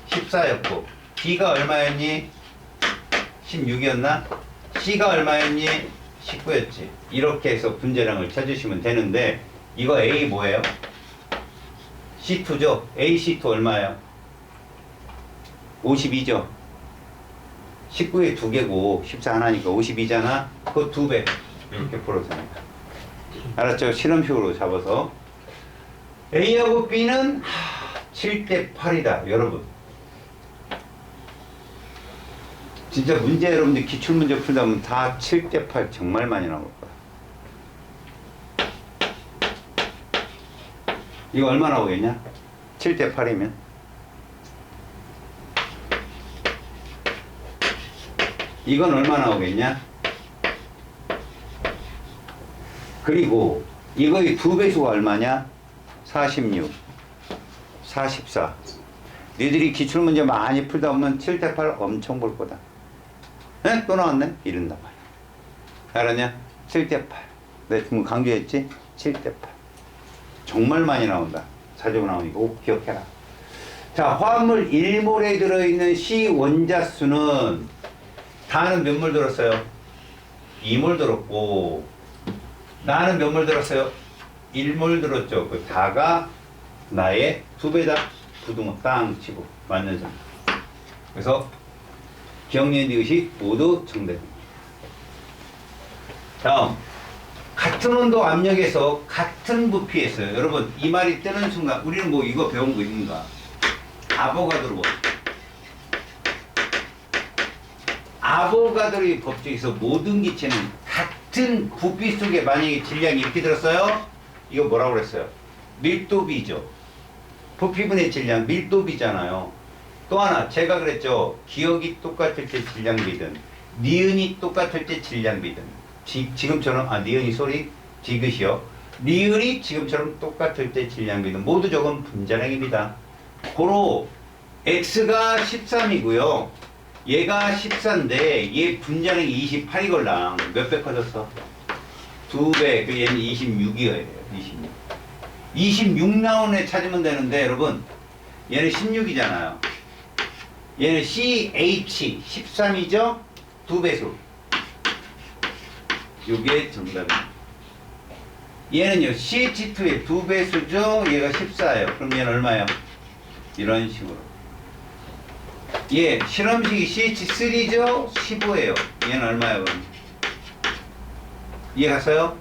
14였고 B가 얼마였니? 16이었나? C가 얼마였니? 19였지. 이렇게 해서 분자량을 찾으시면 되는데 이거 A 뭐예요? C2죠? AC2 얼마예요? 52죠? 19에 2개고 14 하나니까 52잖아? 그거 2배. 이렇게 풀어도 됩니다. 알았죠? 실험식으로 잡아서 A하고 B는 7대 8이다. 여러분, 진짜 문제 여러분들 기출문제 풀다 보면 다 7대 8 정말 많이 나올 거야. 이거 얼마 나오겠냐? 7대 8이면 이건 얼마 나오겠냐? 그리고 이거의 2배수가 얼마냐? 46, 44. 너희들이 기출문제 많이 풀다 보면 7대 8 엄청 볼 거다. 에? 또 나왔네? 이런단 말이야. 알았냐? 7대 8. 내가 지금 강조했지? 7대 8. 정말 많이 나온다. 자주 나오니까 꼭 기억해라. 자, 화합물 1몰에 들어있는 C 원자수는 다는 몇 몰 들었어요? 2몰 들었고, 나는 몇 몰 들었어요? 1몰 들었죠. 그 다가 나의 2배다. 부등호 땅 치고 맞는 점. 그래서 기억니은 이것이 모두 정답입니다. 다음, 같은 온도 압력에서 같은 부피에서요. 여러분, 이 말이 뜨는 순간 우리는 뭐 이거 배운 거 있는가? 아보가드로 법. 아보가드로의 법칙에서 모든 기체는 같은 부피 속에 만약에 질량이 이렇게 들었어요? 이거 뭐라고 그랬어요? 밀도비죠. 부피분의 질량 밀도비잖아요. 또 하나 제가 그랬죠. 기억이 똑같을 때 질량비든 니은이 똑같을 때 질량비든 지금처럼 니은이 소리 디귿이요. 니은이 지금처럼 똑같을 때 질량비든 모두 적은 분자량입니다. 고로 x가 13이고요. 얘가 14인데 얘 분자량이 28이걸랑 몇 배 커졌어? 2배. 그 얘는 26이어야 돼요. 26. 26 나오는 애 찾으면 되는데 여러분, 얘는 16이잖아요. 얘는 CH 13이죠? 2배수. 요게 정답입니다. 얘는요 CH2의 2배수죠? 얘가 14예요. 그럼 얘는 얼마예요? 이런 식으로. 얘 실험식이 CH3죠? 15예요. 얘는 얼마예요? 그럼? 이해 갔어요?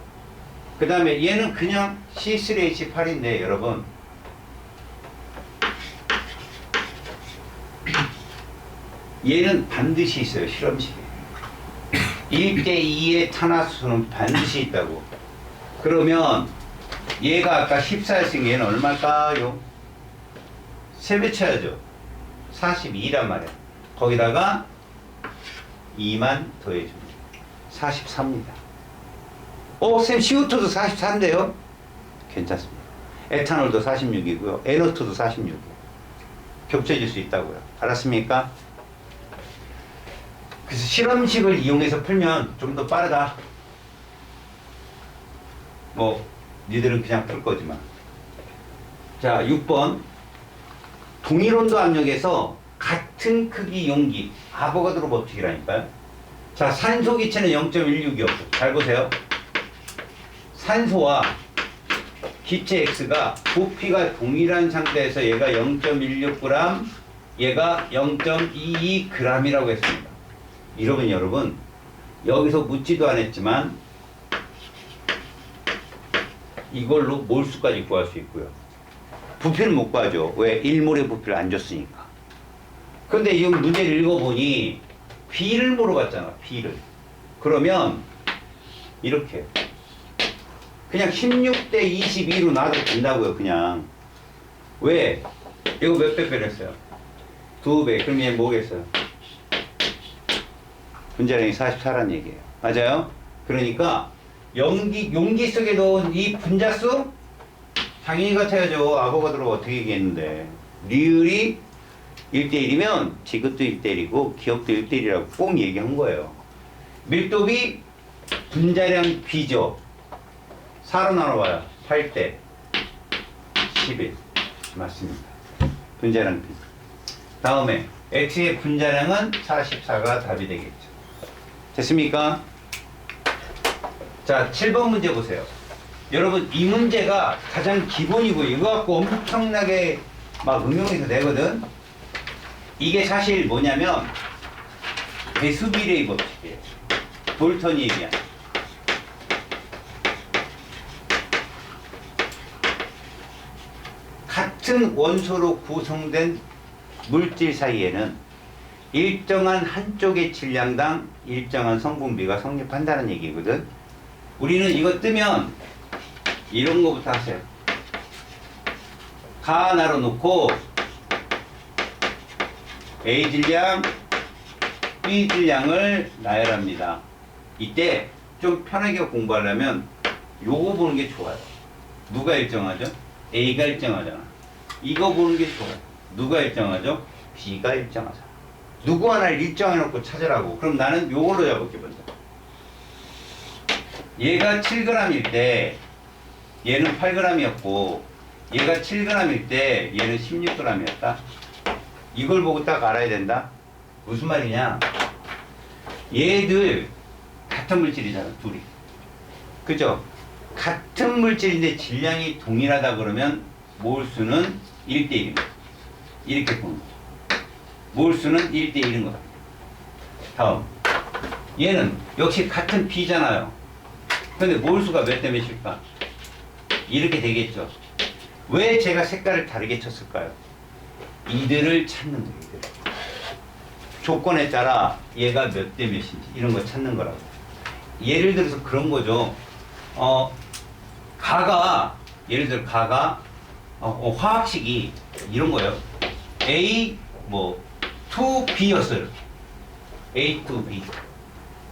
그 다음에 얘는 그냥 C3H8인데 여러분 얘는 반드시 있어요. 실험식에 1대2의 탄화수소는 반드시 있다고. 그러면 얘가 아까 14였으니 얘는 얼마일까요? 3배 쳐야죠. 42란 말이야. 거기다가 2만 더해줍니다. 44입니다. 쌤 CO2도 44인데요? 괜찮습니다. 에탄올도 46이고요. NO2도 46이에요. 겹쳐질 수 있다고요. 알았습니까? 그래서 실험식을 이용해서 풀면 좀 더 빠르다. 뭐 니들은 그냥 풀 거지만. 자, 6번. 동일온도 압력에서 같은 크기 용기 아보가드로 법칙이라니까요. 자, 산소 기체는 0.16이었고 잘 보세요. 산소와 기체 X가 부피가 동일한 상태에서 얘가 0.16g, 얘가 0.22g이라고 했습니다. 이러면 여러분 여기서 묻지도 않았지만 이걸로 몰수까지 구할 수 있고요. 부피는 못 구하죠. 왜? 1몰의 부피를 안 줬으니까. 근데 이 문제를 읽어보니 B를 물어봤잖아. B를. 그러면 이렇게 그냥 16대 22로 놔도 된다고요. 그냥. 왜? 이거 몇 배 빼냈어요? 2배. 그럼 얘 뭐겠어요? 분자량이 44란 얘기예요. 맞아요? 그러니까 용기 속에 넣은 이 분자수 당연히 같아야죠. 아보가드로 어떻게 얘기했는데 리을이 1대1이면 지극도 1대1이고 기억도 1대1이라고 꼭 얘기한 거예요. 밀도비 분자량 B죠. 4로 나눠봐요. 8대 11 맞습니다. 분자량 B. 다음에 X의 분자량은 44가 답이 되겠죠. 됐습니까? 자, 7번 문제 보세요. 여러분 이 문제가 가장 기본이고 이거 갖고 엄청나게 막 응용해서 내거든. 이게 사실 뭐냐면 배수비례의 법칙이에요. 볼턴이 얘기한. 같은 원소로 구성된 물질 사이에는 일정한 한쪽의 질량당 일정한 성분비가 성립한다는 얘기거든. 우리는 이거 뜨면 이런 거부터 하세요. 가 하나로 놓고 A 질량, B 질량을 나열합니다. 이때 좀 편하게 공부하려면 요거 보는 게 좋아요. 누가 일정하죠? A가 일정하잖아. 이거 보는 게 좋아요. 누가 일정하죠? B가 일정하잖아. 누구 하나를 일정해 놓고 찾으라고. 그럼 나는 요걸로 잡을게 먼저. 얘가 7g일 때 얘는 8g이었고 얘가 7g일 때 얘는 16g이었다. 이걸 보고 딱 알아야 된다. 무슨 말이냐? 얘들 같은 물질이잖아, 둘이. 그죠? 같은 물질인데 질량이 동일하다 그러면 몰수는 1대1입니다. 이렇게 보는 거죠. 몰수는 1대1인 거다. 다음. 얘는 역시 같은 B잖아요. 근데 몰수가 몇 대 몇일까? 이렇게 되겠죠. 왜 제가 색깔을 다르게 쳤을까요? 이들을 찾는 거예요. 이들. 조건에 따라 얘가 몇 대 몇인지 이런 거 찾는 거라고. 예를 들어서 그런 거죠. 예를 들어 가가 화학식이 이런 거예요. A 뭐 to B였어요. 이렇게. A to B.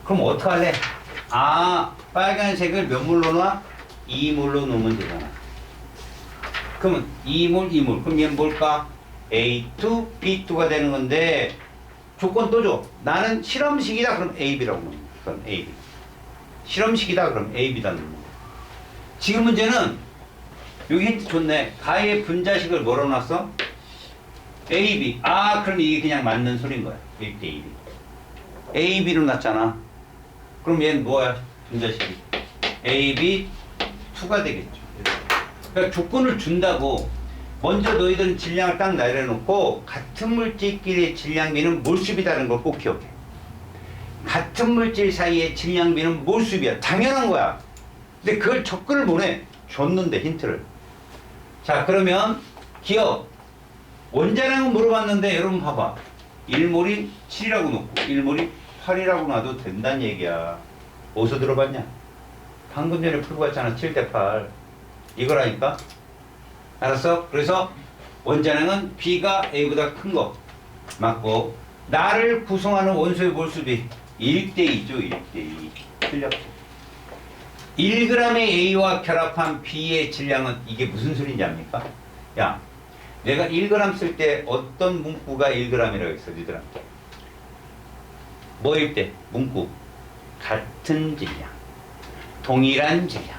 그럼 어떡할래? 빨간색을 몇 몰로 놔? 2몰로 놓으면 되잖아. 그러면 2몰, 2몰. 그럼 얘는 뭘까? A2, B2가 되는 건데 조건 또 줘. 나는 실험식이다. 그럼 AB라고 놓는 거야. 그럼 AB. 실험식이다. 그럼 AB다 놓는 거야. 지금 문제는 여기 힌트 좋네. 가의 분자식을 뭐로 놨어? AB. 그럼 이게 그냥 맞는 소리인 거야. 1대 1이. AB로 놨잖아. 그럼 얘는 뭐야? 분자식이. AB2가 되겠죠. 그러니까 조건을 준다고 먼저 너희들은 질량을 딱 내려놓고 같은 물질끼리의 질량비는 몰수비다는 걸 꼭 기억해. 같은 물질 사이의 질량비는 몰수비야. 당연한 거야. 근데 그걸 접근을 못해. 줬는데 힌트를. 자, 그러면 기억. 원자량은 물어봤는데 여러분 봐봐. 1몰이 7이라고 놓고 1몰이 8이라고 놔도 된다는 얘기야. 어디서 들어봤냐? 방금 전에 풀고 왔잖아. 7대 8. 이거라니까. 알았어? 그래서 원자량은 B가 A보다 큰 거 맞고, 나를 구성하는 원소의 몰수비 1대2죠. 1대2. 틀렸고. 1g의 A와 결합한 B의 질량은 이게 무슨 소리인지 압니까? 야, 내가 1g 쓸 때 어떤 문구가 1g이라고 했어, 니들한테? 뭐일 때? 문구. 같은 질량. 동일한 질량.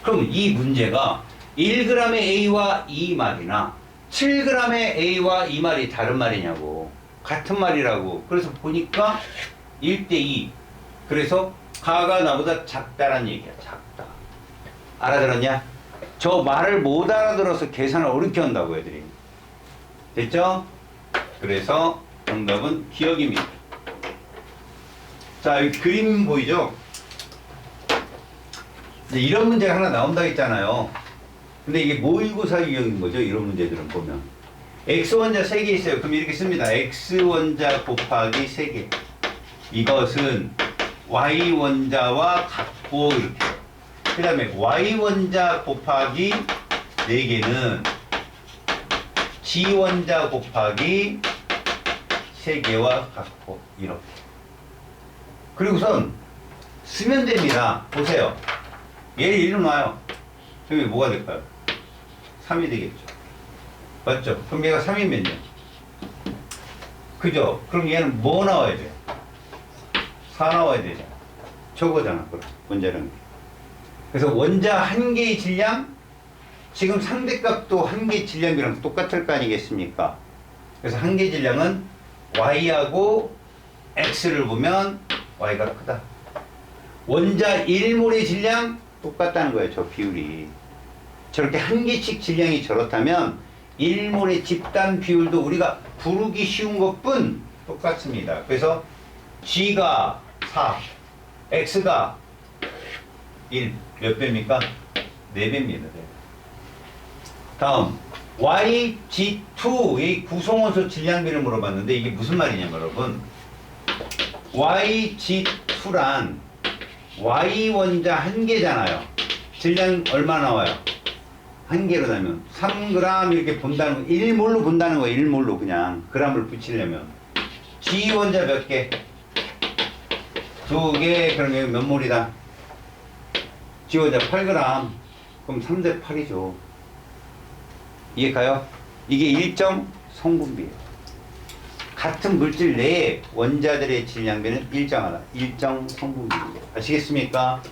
그럼 이 문제가 1g의 A와 2말이나 7g의 A와 2말이 다른 말이냐고. 같은 말이라고. 그래서 보니까 1대2. 그래서 가가 나보다 작다란 얘기야. 작다. 알아들었냐? 저 말을 못 알아들어서 계산을 어렵게 한다고 애들이. 됐죠? 그래서 정답은 기억입니다. 자, 여기 그림 보이죠? 이제 이런 문제가 하나 나온다 했잖아요. 근데 이게 모의고사 유형인 거죠. 이런 문제들은 보면. X원자 3개 있어요. 그럼 이렇게 씁니다. X원자 곱하기 3개. 이것은 Y원자와 같고 이렇게. 그 다음에 Y원자 곱하기 4개는 G원자 곱하기 3개와 같고 이렇게. 그리고선 쓰면 됩니다. 보세요. 얘를 일어나요. 그럼 뭐가 될까요? 3이 되겠죠. 맞죠? 그럼 얘가 3이면요. 그죠? 그럼 얘는 뭐 나와야 돼요? 4 나와야 되잖아. 저거잖아. 그럼 원자량. 그래서 원자 한 개의 질량, 지금 상대값도 한 개의 질량이랑 똑같을 거 아니겠습니까? 그래서 한 개의 질량은 Y하고 X를 보면 Y가 크다. 원자 1몰의 질량 똑같다는 거예요. 저 비율이. 저렇게 한 개씩 질량이 저렇다면 1몰의 집단 비율도 우리가 부르기 쉬운 것뿐 똑같습니다. 그래서 G가 4, X가 1. 몇 배입니까? 4배입니다. 다음 YG2의 구성원소 질량비를 물어봤는데 이게 무슨 말이냐면 여러분, YG2란 Y원자 한 개잖아요. 질량 얼마 나와요? 한 개로 나면 3g 이렇게 본다는 거, 1몰로 본다는 거예요. 1몰로 그냥 g을 붙이려면. G원자 몇 개? 2개. 그럼 여기 몇 몰이다? G원자 8g. 그럼 3대 8이죠. 이해 가요? 이게 일정 성분비예요. 같은 물질 내에 원자들의 질량비는 일정하다. 일정 성분비입니다. 아시겠습니까?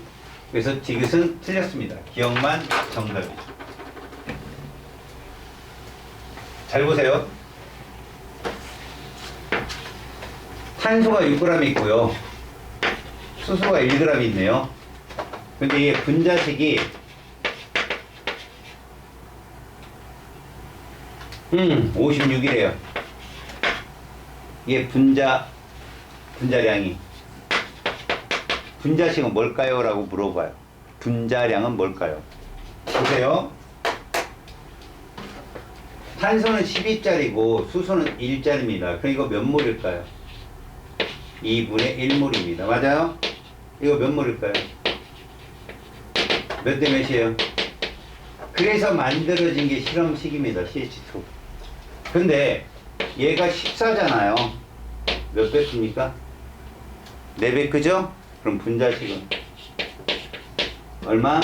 그래서 이것은 틀렸습니다. 기억만 정답이죠. 잘 보세요. 탄소가 6g 있고요. 수소가 1g 있네요. 근데 이 분자식이 56이래요. 이게 분자량이. 분자식은 뭘까요? 라고 물어봐요. 분자량은 뭘까요? 보세요. 탄소는 12짜리고 수소는 1짜리입니다. 그럼 이거 몇 몰일까요? 2분의 1몰입니다. 맞아요? 이거 몇 몰일까요? 몇 대 몇이에요? 그래서 만들어진 게 실험식입니다. CH2. 근데 얘가 14잖아요. 몇 배 큽니까? 4배 크죠? 그럼 분자식은 얼마?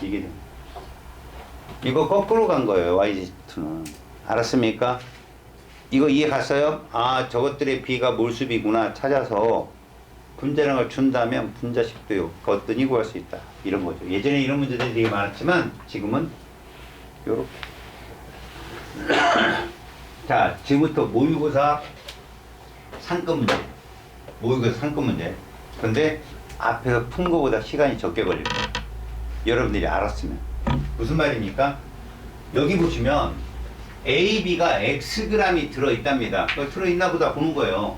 이게 됩니다. 이거 거꾸로 간 거예요. YG2는. 알았습니까? 이거 이해 갔어요? 아, 저것들의 B가 몰수비구나 찾아서 분자량을 준다면 분자식도 거뜬히 구할 수 있다. 이런 거죠. 예전에 이런 문제들이 되게 많았지만 지금은 요렇게. 자, 지금부터 모의고사 상급 문제. 모의고사 상급 문제. 근데 앞에서 푼 거보다 시간이 적게 걸릴 거예요. 여러분들이 알았으면. 무슨 말입니까? 여기 보시면 A, B가 Xg이 들어있답니다. 들어있나 보다 보는 거예요.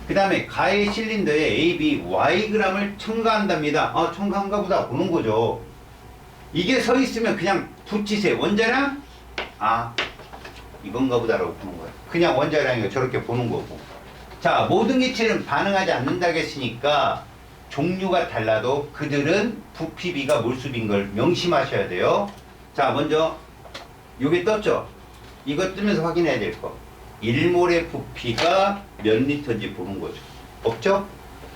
그 다음에 가해 실린더에 AB Yg을 첨가한답니다. 첨가한가 보다 보는 거죠. 이게 서 있으면 그냥 붙이세요. 원자량? 이건가 보다라고 보는 거예요. 그냥 원자량이고 저렇게 보는 거고. 자, 모든 기체는 반응하지 않는다고 했으니까 종류가 달라도 그들은 부피비가 몰수비인 걸 명심하셔야 돼요. 자, 먼저 요게 떴죠? 이거 뜨면서 확인해야 될 거. 1몰의 부피가 몇 리터인지 보는 거죠. 없죠?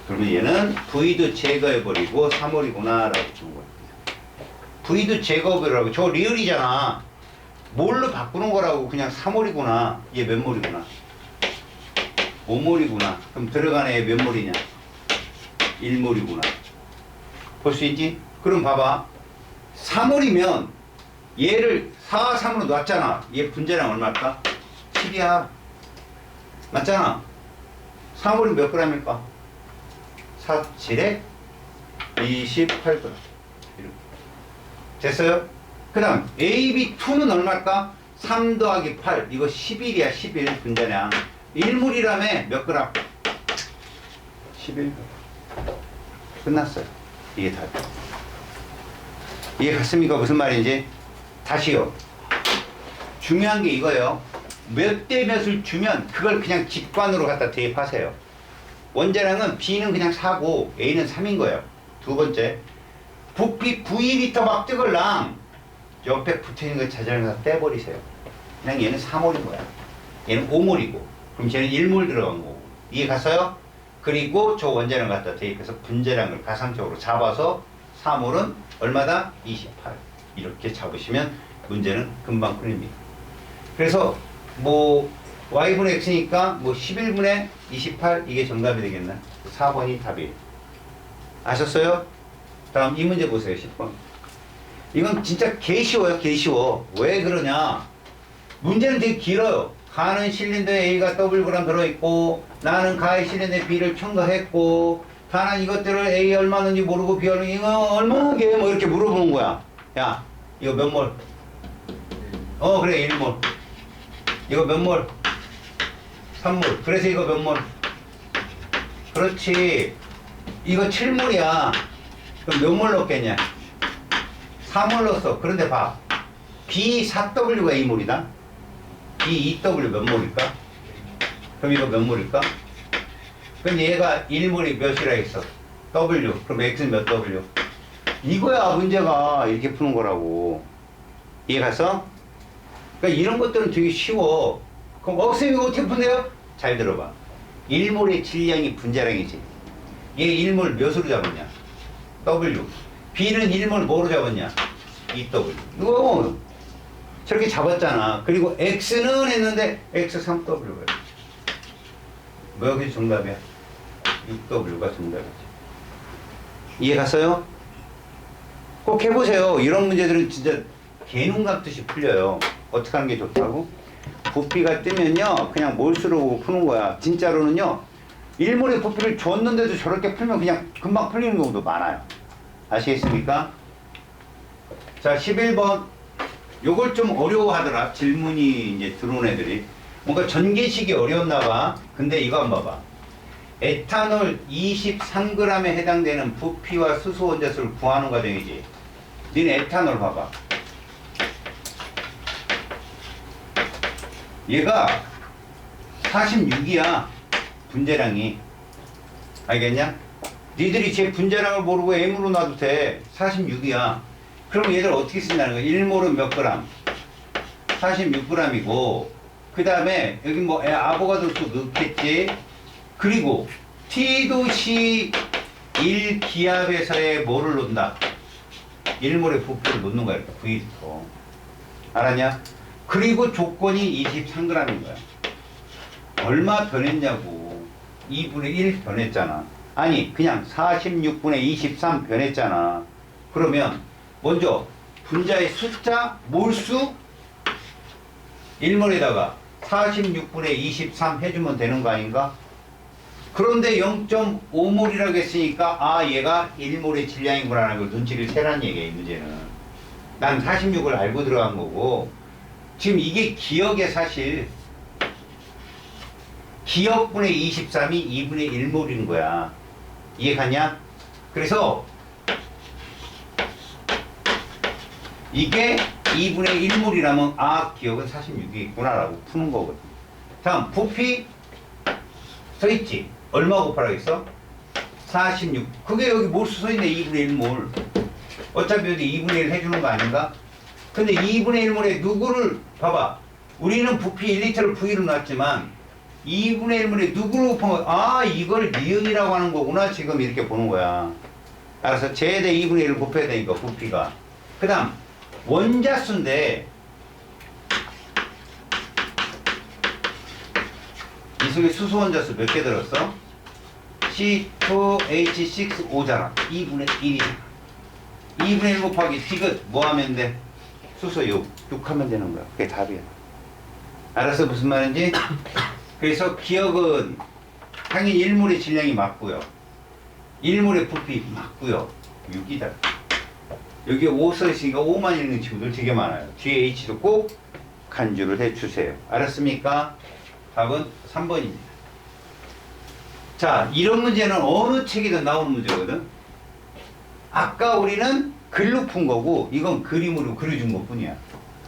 그러면 얘는 V도 제거해버리고 3몰이구나 라고 보는 거예요. V도 제거해버리라고. 저 리을이잖아. 몰로 바꾸는 거라고. 그냥 3몰이구나. 얘 몇 몰이구나. 5몰이구나. 그럼 들어가는 애 몇 몰이냐? 1몰이구나. 볼 수 있지? 그럼 봐봐. 3몰이면 얘를 4, 3으로 놨잖아. 얘 분자량 얼마일까? 7이야. 맞잖아. 3몰이 몇 g일까? 4, 7에 28g. 이렇게. 됐어요? 그 다음 AB2는 얼마일까? 3 더하기 8. 이거 11이야. 11 분자량. 1몰이라며 몇 그램? 11g. 끝났어요. 이게 답. 이해 갔습니까? 무슨 말인지? 다시요. 중요한 게 이거예요. 몇 대 몇을 주면 그걸 그냥 직관으로 갖다 대입하세요. 원자량은 B는 그냥 4고 A는 3인 거예요. 두 번째, 부피 V리터 막 뜨걸랑 옆에 붙어있는 거 자전거 떼버리세요. 그냥 얘는 3몰인 거야. 얘는 5몰이고 그럼 쟤는 1몰 들어간 거고. 이해 갔어요? 그리고 저 원자량 갖다 대입해서 분자량을 가상적으로 잡아서 3몰은 얼마다? 28. 이렇게 잡으시면 문제는 금방 풀립니다. 그래서 뭐 y분의 x니까 뭐 11분의 28 이게 정답이 되겠네. 4번이 답이에요. 아셨어요? 다음 이 문제 보세요. 10번. 이건 진짜 개 쉬워요. 개 쉬워. 왜 그러냐? 문제는 되게 길어요. 가는 실린더에 A가 W 그램 들어있고 나는 가의 실린더에 B를 첨가했고 다는 이것들을 A 얼마는지 모르고 B 얼마는지 이거 얼마게 뭐 이렇게 물어보는 거야. 야 이거 몇 몰? 그래 1몰. 이거 몇 몰? 3몰. 그래서 이거 몇 몰? 그렇지. 이거 7몰이야. 그럼 몇 몰 넣겠냐? 4몰 넣었어. 그런데 봐. B4W가 2몰이다. B2W 몇 몰일까? 그럼 이거 몇 몰일까? 그럼 얘가 1몰이 몇이라 했어? W. 그럼 X는 몇 W? 이거야 문제가. 이렇게 푸는 거라고. 이해 갔어? 그러니까 이런 것들은 되게 쉬워. 그럼 쌤 이거 어떻게 푼대요? 잘 들어봐. 1몰의 질량이 분자량이지. 얘 1몰 몇으로 잡았냐? W. B는 1몰 뭐로 잡았냐? 2W. 이거 저렇게 잡았잖아. 그리고 X는 했는데 X 3W야. 뭐가 정답이야? 6W가 정답이지. 이해 갔어요? 꼭 해보세요. 이런 문제들은 진짜 개눈 감듯이 풀려요. 어떻게 하는 게 좋다고? 부피가 뜨면요 그냥 몰수로 푸는 거야. 진짜로는요 1몰의 부피를 줬는데도 저렇게 풀면 그냥 금방 풀리는 경우도 많아요. 아시겠습니까? 자 11번. 요걸 좀 어려워하더라. 질문이 이제 들어온 애들이 뭔가 전개식이 어려웠나 봐. 근데 이거 한번 봐봐. 에탄올 23g에 해당되는 부피와 수소 원자수를 구하는 과정이지. 니네 에탄올 봐봐. 얘가 46이야. 분자량이. 알겠냐? 니들이 제 분자량을 모르고 M으로 놔도 돼. 46이야. 그럼 얘들 어떻게 쓴다는 거야? 1몰은 몇 그램? 46g이고 그 다음에 여기 뭐 아보가드로 넣겠지. 그리고 T도시 1기압에서의 뭐를 놓는다? 1몰의 부피를 놓는 거야. 이렇게 V리터. 알았냐? 그리고 조건이 23g인 거야. 얼마 변했냐고. 2분의 1 변했잖아. 아니 그냥 46분의 23 변했잖아. 그러면 먼저 분자의 숫자 몰수 1몰에다가 46분의 23 해주면 되는 거 아닌가? 그런데 0.5몰이라고 했으니까 얘가 1몰의 질량이구나 하는 걸 눈치를 채란 얘기야. 이 문제는 난 46을 알고 들어간 거고 지금 이게 기억에 사실 기억분의 23이 2분의 1몰인 거야. 이해가냐? 그래서 이게 2분의 1몰이라면 아 기억은 46이겠구나라고 푸는 거거든. 다음 부피 써있지? 얼마 곱하라겠어? 46. 그게 여기 몰수 써있네. 2분의 1몰. 어차피 여기 2분의 1 해주는 거 아닌가? 근데 2분의 1몰에 누구를 봐봐. 우리는 부피 1리터를 V로 놨지만 2분의 1몰에 누구를 곱한 거야? 아 이걸 니은이라고 하는 거구나. 지금 이렇게 보는 거야. 알아서 제대 2분의 1을 곱해야 되니까 부피가. 그 다음 원자수인데 이 속에 수소 원자수 몇 개 들었어? C2H6O잖아. 2분의 1이잖아. 2분의 1 곱하기 디귿 뭐 하면 돼? 수소 6 하면 되는 거야. 그게 답이야. 알았어 무슨 말인지? 그래서 기억은 당연히 1몰의 질량이 맞고요. 1몰의 부피 맞고요. 6이다. 여기 5 써있으니까 5만 있는 친구들 되게 많아요. 뒤에 H도 꼭 간주를 해주세요. 알았습니까? 답은 3번입니다. 자, 이런 문제는 어느 책이든 나오는 문제거든. 아까 우리는 글로 푼 거고 이건 그림으로 그려준 것 뿐이야.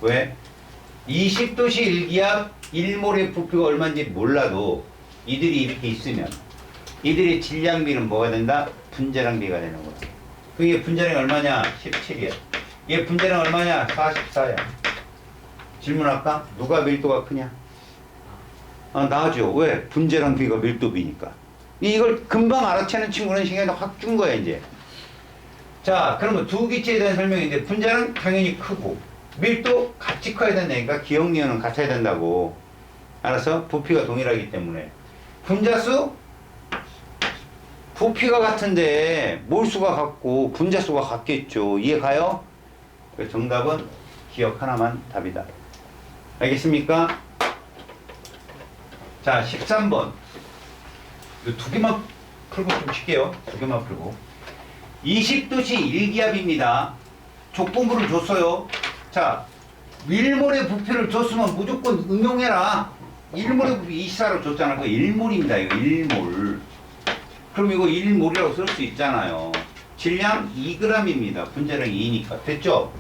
왜? 20도씨 일기압 1몰의 부피가 얼마인지 몰라도 이들이 이렇게 있으면 이들의 질량비는 뭐가 된다? 분자량비가 되는 거야. 그게 분자량이 얼마냐? 17이야. 얘 분자량 얼마냐? 44야. 질문할까? 누가 밀도가 크냐? 아, 나죠. 왜? 분자량비가 밀도비니까. 이걸 금방 알아채는 친구는 시간이 확 준 거야, 이제. 자, 그러면 두 기체에 대한 설명인데, 분자는 당연히 크고, 밀도 같이 커야 된다니까, 기억력은 같아야 된다고. 알아서? 부피가 동일하기 때문에. 분자수? 부피가 같은데, 몰수가 같고, 분자수가 같겠죠. 이해 가요? 그래서 정답은 기억 하나만 답이다. 알겠습니까? 자, 13번. 이 두 개만 풀고 좀 칠게요. 두 개만 풀고. 20도씨 일기압입니다. 족분부를 줬어요. 자, 1몰의 부피를 줬으면 무조건 응용해라. 1몰의 부피 24로 줬잖아. 그거 1몰입니다. 이거 1몰. 그럼 이거 1몰이라고 쓸 수 있잖아요. 질량 2g입니다. 분자량 2니까. 됐죠?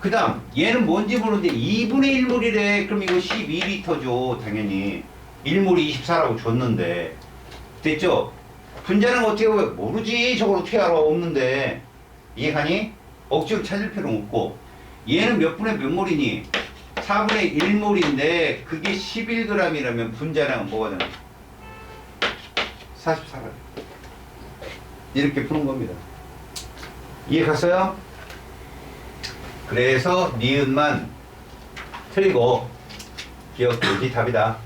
그 다음, 얘는 뭔지 모르는데 2분의 1몰이래. 그럼 이거 12L죠. 당연히. 1몰이 24라고 줬는데. 됐죠? 분자는 어떻게 보면 모르지. 저걸 어떻게 알아? 없는데. 이해가니? 억지로 찾을 필요는 없고. 얘는 몇 분의 몇 몰이니? 4분의 1몰인데 그게 11g이라면 분자량은 뭐가 되나? 44g. 이렇게 푸는 겁니다. 이해 갔어요? 그래서 니은만 틀리고 기억되지 답이다.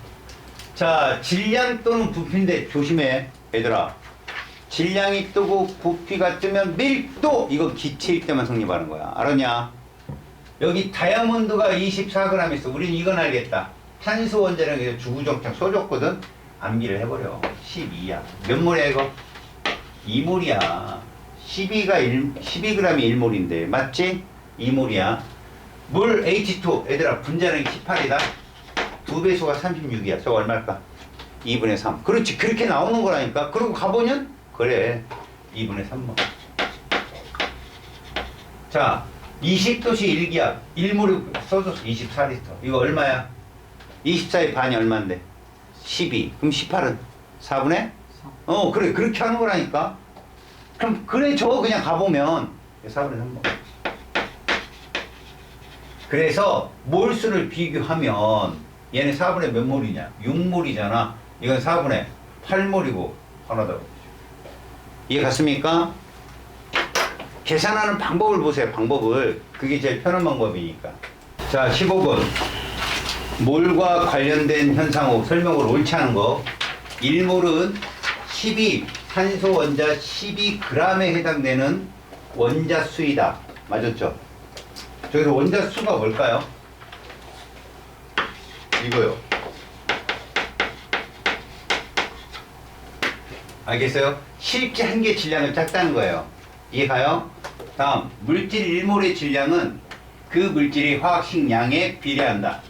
자, 질량 또는 부피인데 조심해 얘들아. 질량이 뜨고 부피가 뜨면 밀도! 이거 기체일 때만 성립하는 거야. 알았냐? 여기 다이아몬드가 24g 있어. 우린 이건 알겠다. 탄소 원자량에서 주구장창 써줬거든. 암기를 해버려. 12야. 몇 몰이야 이거? 2몰이야. 12g이 1몰인데 맞지? 2몰이야. 물 H2 얘들아 분자량이 18이다. 두 배수가 36이야. 저거 얼마일까? 2분의 3. 그렇지. 그렇게 나오는 거라니까. 그리고 가보면 그래. 2분의 3번. 자, 20도씨 일기압 1몰이 써줬어. 24리터. 이거 얼마야? 24의 반이 얼마인데? 12. 그럼 18은? 4분의? 그래. 그렇게 하는 거라니까. 그럼 그래 저거 그냥 가보면 4분의 3번. 그래서 몰수를 비교하면 얘는 4분의 몇 몰이냐? 6몰이잖아. 이건 4분의 8몰이고 하나다. 이해 갔습니까? 계산하는 방법을 보세요. 방법을. 그게 제일 편한 방법이니까. 자, 15번. 몰과 관련된 현상호 설명을 옳지 않은 거. 1몰은 12 탄소 원자 12g에 해당되는 원자수이다. 맞았죠? 저기서 원자수가 뭘까요? 이거요. 알겠어요? 실제 한 개 질량을 짰다는 거예요. 이해가요? 다음, 물질 1몰의 질량은 그 물질의 화학식 양에 비례한다.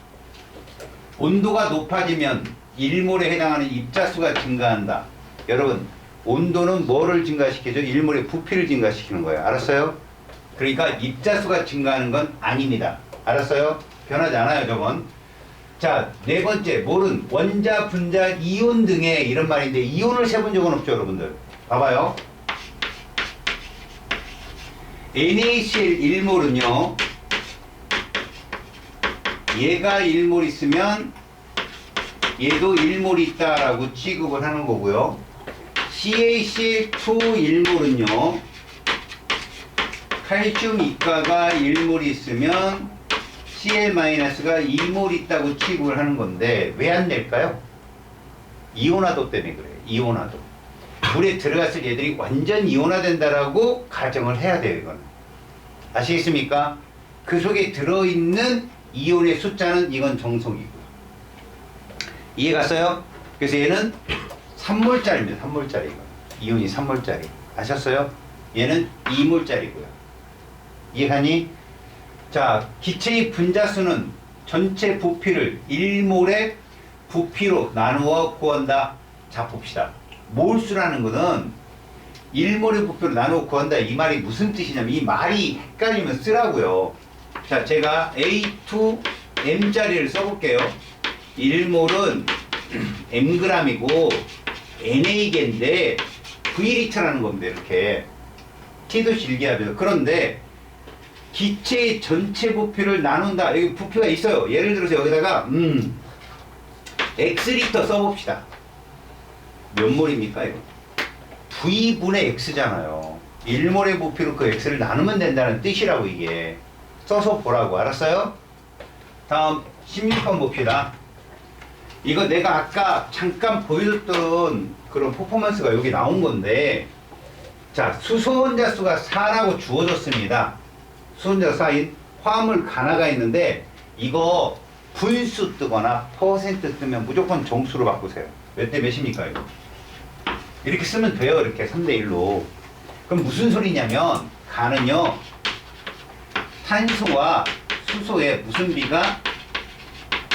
온도가 높아지면 1몰에 해당하는 입자수가 증가한다. 여러분, 온도는 뭐를 증가시키죠? 1몰의 부피를 증가시키는 거예요. 알았어요? 그러니까 입자수가 증가하는 건 아닙니다. 알았어요? 변하지 않아요, 저건. 자, 네 번째, 몰은 원자, 분자, 이온 등의 이런 말인데 이온을 세본 적은 없죠, 여러분들. 봐봐요. NaCl 1몰은요. 얘가 1몰 있으면 얘도 1몰 있다라고 취급을 하는 거고요. CaCl2 1몰은요. 칼슘 이가가 1몰 있으면 Cl-가 2몰 있다고 취급을 하는 건데 왜 안 낼까요? 이온화도 때문에 그래요. 이온화도. 물에 들어갔을 얘들이 완전 이온화된다라고 가정을 해야 돼요. 이거는. 아시겠습니까? 그 속에 들어있는 이온의 숫자는 이건 정속이고요. 이해 갔어요? 그래서 얘는 3몰짜리입니다. 3몰짜리 이거. 이온이 3몰짜리. 아셨어요? 얘는 2몰짜리고요. 이해가니? 자, 기체의 분자수는 전체 부피를 1몰의 부피로 나누어 구한다. 자, 봅시다. 몰수라는 것은 1몰의 부피로 나누어 구한다. 이 말이 무슨 뜻이냐면 이 말이 헷갈리면 쓰라고요. 자, 제가 A2M짜리를 써볼게요. 1몰은 Mg이고 NA계인데 V리터라는 겁니다. 이렇게 T도 질기하죠. 그런데 기체의 전체 부피를 나눈다. 여기 부피가 있어요. 예를 들어서 여기다가 X리터 써봅시다. 몇 몰입니까 이거? V분의 X잖아요. 1몰의 부피로 그 X를 나누면 된다는 뜻이라고 이게. 써서 보라고. 알았어요? 다음 16번 봅시다. 이거 내가 아까 잠깐 보여줬던 그런 퍼포먼스가 여기 나온 건데, 자, 수소 원자수가 4라고 주어졌습니다. 수소 원자수 4인 화합물 가나가 있는데 이거 분수 뜨거나 퍼센트 뜨면 무조건 정수로 바꾸세요. 몇 대 몇입니까 이거? 이렇게 쓰면 돼요. 이렇게 3대 1로. 그럼 무슨 소리냐면 가는요, 탄소와 수소의 무슨 비가,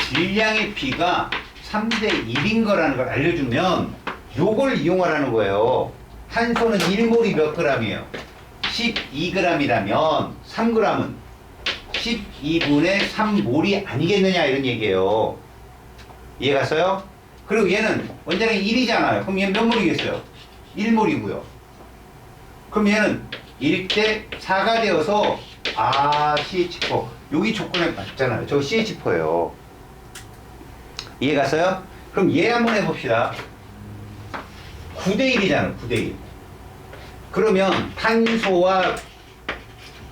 질량의 비가 3대 1인 거라는 걸 알려주면 요걸 이용하라는 거예요. 탄소는 1몰이 몇 g이에요? 12g이라면 3g은 12분의 3몰이 아니겠느냐 이런 얘기예요. 이해 갔어요? 그리고 얘는 원자량이 1이잖아요. 그럼 얘는 몇 몰이겠어요? 1몰이고요. 그럼 얘는 1대 4가 되어서 CH4 여기 조건에 맞잖아요. 저 CH4예요. 이해 갔어요? 그럼 얘 한번 해봅시다. 9대 1이잖아요. 9대 1. 그러면 탄소와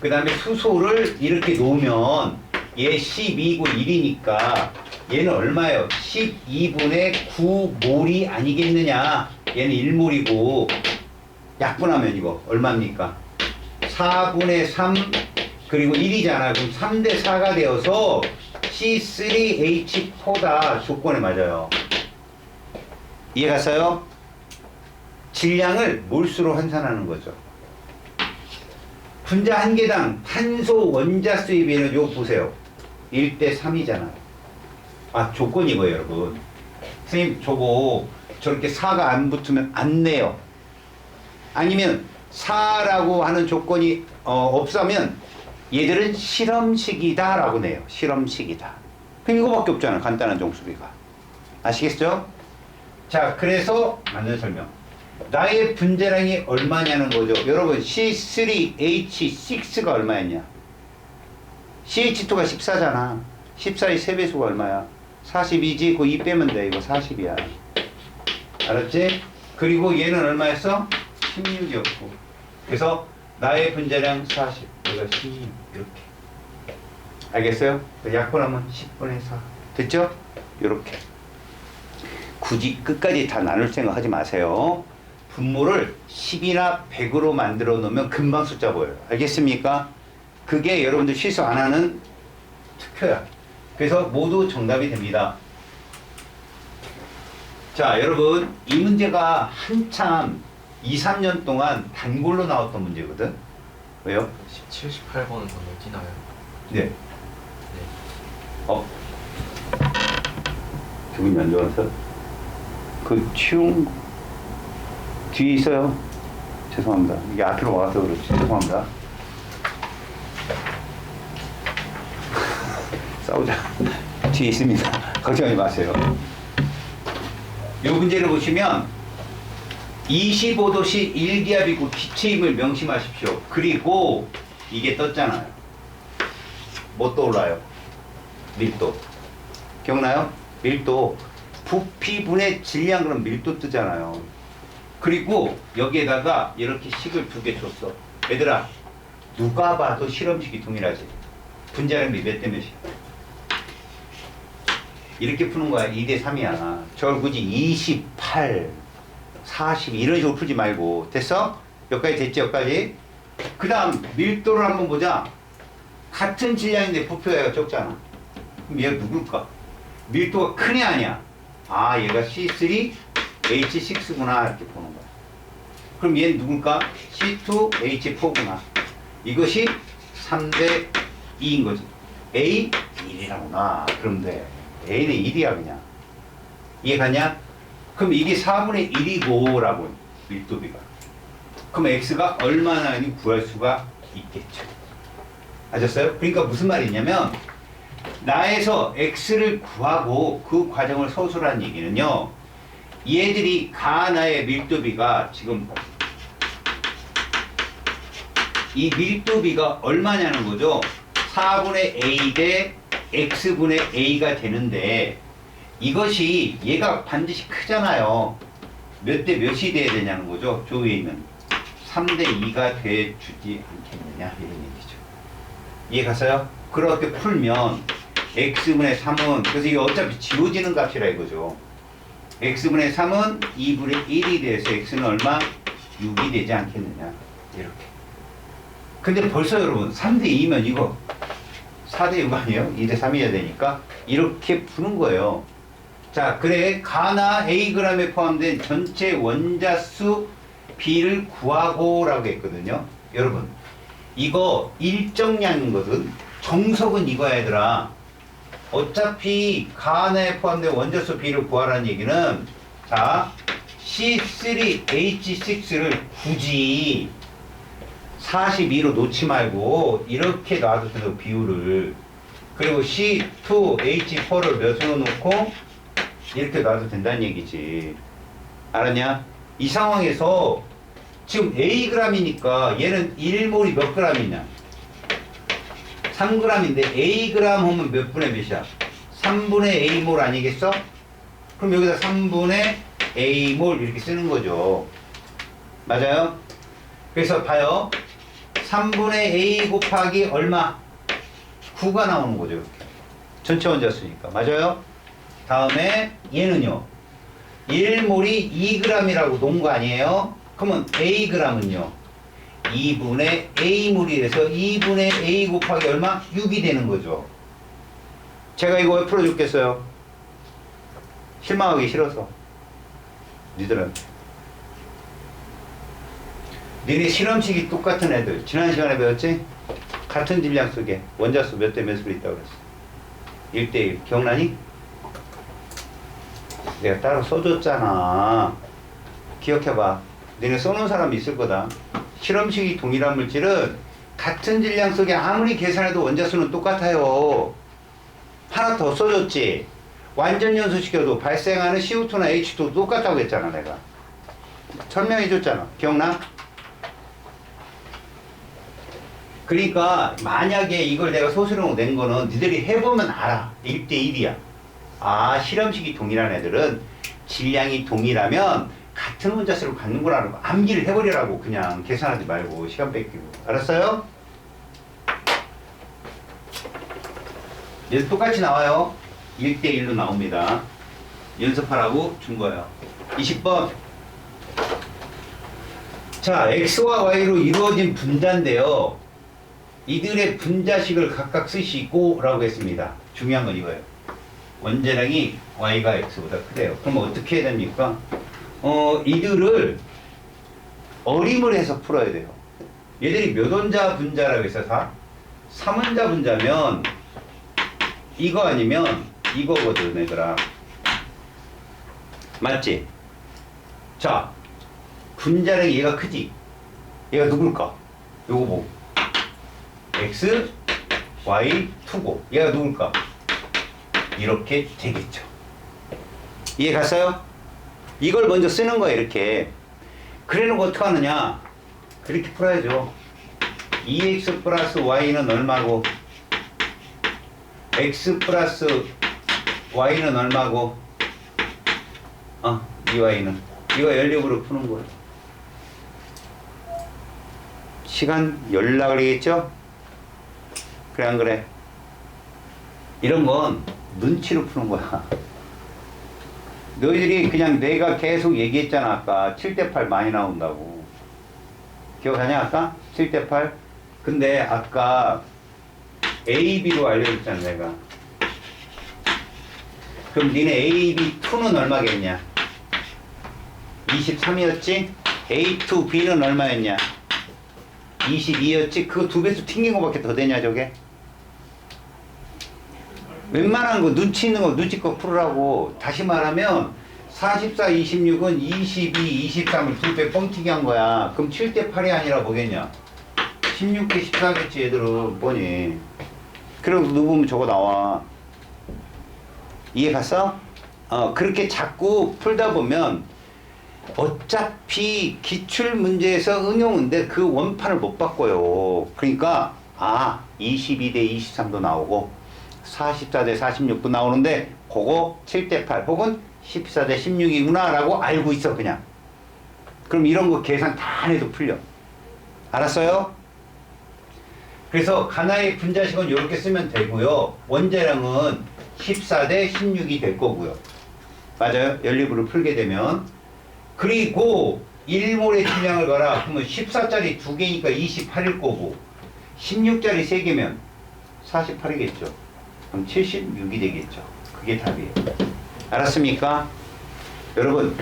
그 다음에 수소를 이렇게 놓으면 얘 12고 1이니까 얘는 얼마예요? 12분의 9몰이 아니겠느냐. 얘는 1몰이고 약분하면 이거 얼마입니까? 4분의 3 그리고 1이잖아. 그럼 3대 4가 되어서 C3H4다. 조건에 맞아요. 이해 갔어요? 질량을 몰수로 환산하는 거죠. 분자 한 개당 탄소 원자수에 비해는 이거 보세요. 1대 3이잖아요. 조건이 이거예요, 여러분. 선생님, 저거 저렇게 4가 안 붙으면 안 내요. 아니면 4라고 하는 조건이 없으면 얘들은 실험식이다 라고 내요. 실험식이다. 그럼 이거밖에 없잖아요. 간단한 정수비가. 아시겠죠? 자, 그래서 맞는 설명. 나의 분자량이 얼마냐는 거죠. 여러분, C3H6가 얼마였냐? CH2가 14잖아. 14의 3배수가 얼마야? 42지. 그 2 빼면 돼. 이거 40이야. 알았지? 그리고 얘는 얼마였어? 16이었고. 그래서 나의 분자량 40. 얘가 16. 이렇게. 알겠어요? 약분하면 10분의 4. 됐죠? 이렇게. 굳이 끝까지 다 나눌 생각 하지 마세요. 분모를 10이나 100으로 만들어 놓으면 금방 숫자 보여요. 알겠습니까? 그게 여러분들 실수 안 하는 특효야. 그래서 모두 정답이 됩니다. 자, 여러분, 이 문제가 한참 2, 3년 동안 단골로 나왔던 문제거든. 왜요? 17, 18번은 더 넘기나요? 네. 네. 기분이 안 좋아서? 그 치운 뒤에 있어요. 죄송합니다. 이게 앞으로 와서 그렇지. 죄송합니다. 싸우자. 뒤에 있습니다. 걱정하지 마세요. 이 문제를 보시면 25도씨 일기압이고 기체임을 명심하십시오. 그리고 이게 떴잖아요. 뭐 떠올라요? 밀도. 기억나요? 밀도. 부피분의 질량 그럼 밀도 뜨잖아요. 그리고 여기에다가 이렇게 식을 두 개 줬어. 얘들아, 누가 봐도 실험식이 동일하지. 분자량비 몇 대 몇이야? 이렇게 푸는 거야. 2대 3이야. 저걸 굳이 28, 40 이런 식으로 풀지 말고. 됐어? 여기까지 됐지? 여기까지? 그 다음 밀도를 한번 보자. 같은 질량인데 부피가 적잖아. 그럼 얘가 누굴까? 밀도가 큰 애 아니야. 아, 얘가 C3, H6구나 이렇게 보는 거야. 그럼 얘는 누굴까? C2, H4구나. 이것이 3대 2인 거지. A 1이라구나. 그럼 돼. A는 1이야 그냥. 이해가냐? 그럼 이게 4분의 1이고 라고 밀도비가. 그럼 X가 얼마나 구할 수가 있겠죠. 아셨어요? 그러니까 무슨 말이냐면 나에서 X를 구하고 그 과정을 서술한 얘기는요. 얘들이 가나의 밀도비가 지금 이 밀도비가 얼마냐는 거죠. 4분의 A 대 X분의 A가 되는데 이것이 얘가 반드시 크잖아요. 몇 대 몇이 돼야 되냐는 거죠. 저 위에 있는 3대 2가 돼주지 않겠느냐 이런 얘기죠. 이해 갔어요? 그렇게 풀면 X분의 3은 그래서 이게 어차피 지워지는 값이라 이거죠. X분의 3은 2분의 1이 돼서 X는 얼마? 6이 되지 않겠느냐 이렇게. 근데 벌써 여러분 3대 2면 이거 4대 6 아니에요? 2대 3이어야 되니까 이렇게 푸는 거예요. 자, 그래 가나 Ag에 포함된 전체 원자수 B를 구하고 라고 했거든요. 여러분 이거 일정량이거든. 정석은 이거야 얘들아. 어차피 가나에 포함된 원자수 B를 구하라는 얘기는 자 C3H6를 굳이 42로 놓지 말고 이렇게 놔도 되는 비율을. 그리고 C2H4를 몇으로 놓고 이렇게 놔도 된다는 얘기지. 알았냐? 이 상황에서 지금 Ag이니까 얘는 1몰이 몇 g이냐? 3g인데Ag 하면 몇 분의 몇이야? 3분의 A몰 아니겠어? 그럼 여기다 3분의 A몰 이렇게 쓰는 거죠. 맞아요? 그래서 봐요. 3분의 A 곱하기 얼마? 9가 나오는 거죠. 이렇게. 전체 원자수니까. 맞아요? 다음에 얘는요. 1몰이 2g이라고 놓은 거 아니에요? 그러면 Ag은요. 2분의 A몰이 돼서 2분의 A 곱하기 얼마? 6이 되는 거죠. 제가 이거 왜 풀어줬겠어요? 실망하기 싫어서. 니들한테. 니네 실험식이 똑같은 애들 지난 시간에 배웠지? 같은 질량 속에 원자수 몇 대 몇으로 있다고 그랬어. 1대1 기억나니? 내가 따로 써줬잖아. 기억해봐. 너네 써놓은 사람이 있을 거다. 실험식이 동일한 물질은 같은 질량 속에 아무리 계산해도 원자수는 똑같아요. 하나 더 써줬지. 완전 연소시켜도 발생하는 CO2나 H2도 똑같다고 했잖아 내가. 설명해줬잖아. 기억나? 그러니까 만약에 이걸 내가 소수령으로 낸 거는 니들이 해보면 알아. 1대1이야. 아, 실험식이 동일한 애들은 질량이 동일하면 같은 원자수를 갖는구나. 암기를 해버리라고. 그냥 계산하지 말고 시간 뺏기고. 알았어요? 얘도 똑같이 나와요. 1대1로 나옵니다. 연습하라고 준 거예요. 20번. 자, X와 Y로 이루어진 분자인데요. 이들의 분자식을 각각 쓰시고 라고 했습니다. 중요한 건 이거예요. 원자량이 Y가 X보다 크대요. 그럼 어떻게 해야 됩니까? 이들을 어림을 해서 풀어야 돼요. 얘들이 몇 원자 분자라고 해서 3원자 분자면 이거 아니면 이거거든 얘들아. 맞지? 자, 분자량이 얘가 크지? 얘가 누굴까? 요거 보고. x, y, 2고. 얘가 누굴까? 이렇게 되겠죠. 이해 갔어요? 이걸 먼저 쓰는 거야, 이렇게. 그래놓고 어떻게 하느냐? 그렇게 풀어야죠. 2x 플러스 y는 얼마고, x 플러스 y는 얼마고, 이 y는. 이거 연력으로 푸는 거예요. 시간 열라 그러겠죠? 그래, 안 그래? 이런 건 눈치로 푸는 거야. 너희들이 그냥 내가 계속 얘기했잖아, 아까. 7대8 많이 나온다고. 기억하냐, 아까? 7대8? 근데 아까 A, B로 알려줬잖아, 내가. 그럼 니네 A, B, 2는 얼마겠냐? 23이었지? A2, B는 얼마였냐? 22였지? 그거 2배수 튕긴 거밖에 더 되냐, 저게? 웬만한 거, 눈치 있는 거, 눈치껏 풀으라고. 다시 말하면, 44, 26은 22, 23을 2배 뻥튀기 한 거야. 그럼 7대8이 아니라 뭐겠냐? 16대 14겠지, 얘들은, 뻔히. 그리고 누구면 저거 나와. 이해 갔어? 그렇게 자꾸 풀다 보면, 어차피 기출문제에서 응용인데 그 원판을 못 바꿔요. 그러니까, 22대 23도 나오고, 44대 46도 나오는데 그거 7대8 혹은 14대 16이구나 라고 알고 있어 그냥. 그럼 이런 거 계산 다 안 해도 풀려. 알았어요? 그래서 가나의 분자식은 이렇게 쓰면 되고요. 원자량은 14대 16이 될 거고요. 맞아요? 연립으로 풀게 되면. 그리고 1몰의 질량을 봐라. 그러면 14짜리 2개니까 28일 거고 16짜리 3개면 48이겠죠. 그럼 76이 되겠죠. 그게 답이에요. 알았습니까? 여러분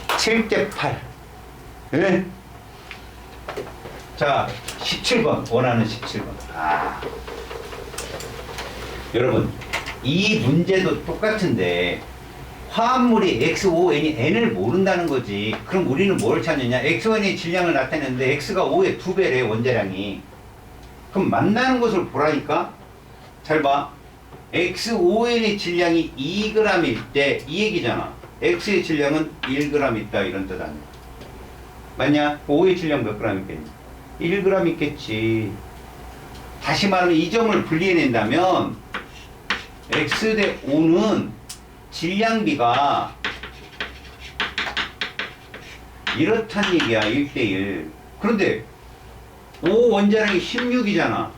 7대8 네? 자 17번 원하는 17번 여러분 이 문제도 똑같은데 화합물이 XON이 N을 모른다는 거지. 그럼 우리는 뭘 찾느냐? XON의 질량을 나타내는데 X가 5의 2배래 원자량이. 그럼 만나는 것을 보라니까? 잘 봐. XON의 질량이 2g일 때 이 얘기잖아. X의 질량은 1g 있다 이런 뜻 아니야. 맞냐? 5의 질량 몇 g 있겠니? 1g 있겠지. 다시 말하면 이 점을 분리해낸다면 X 대 5는 질량비가 이렇단 얘기야. 1대1. 그런데 5 원자량이 16이잖아.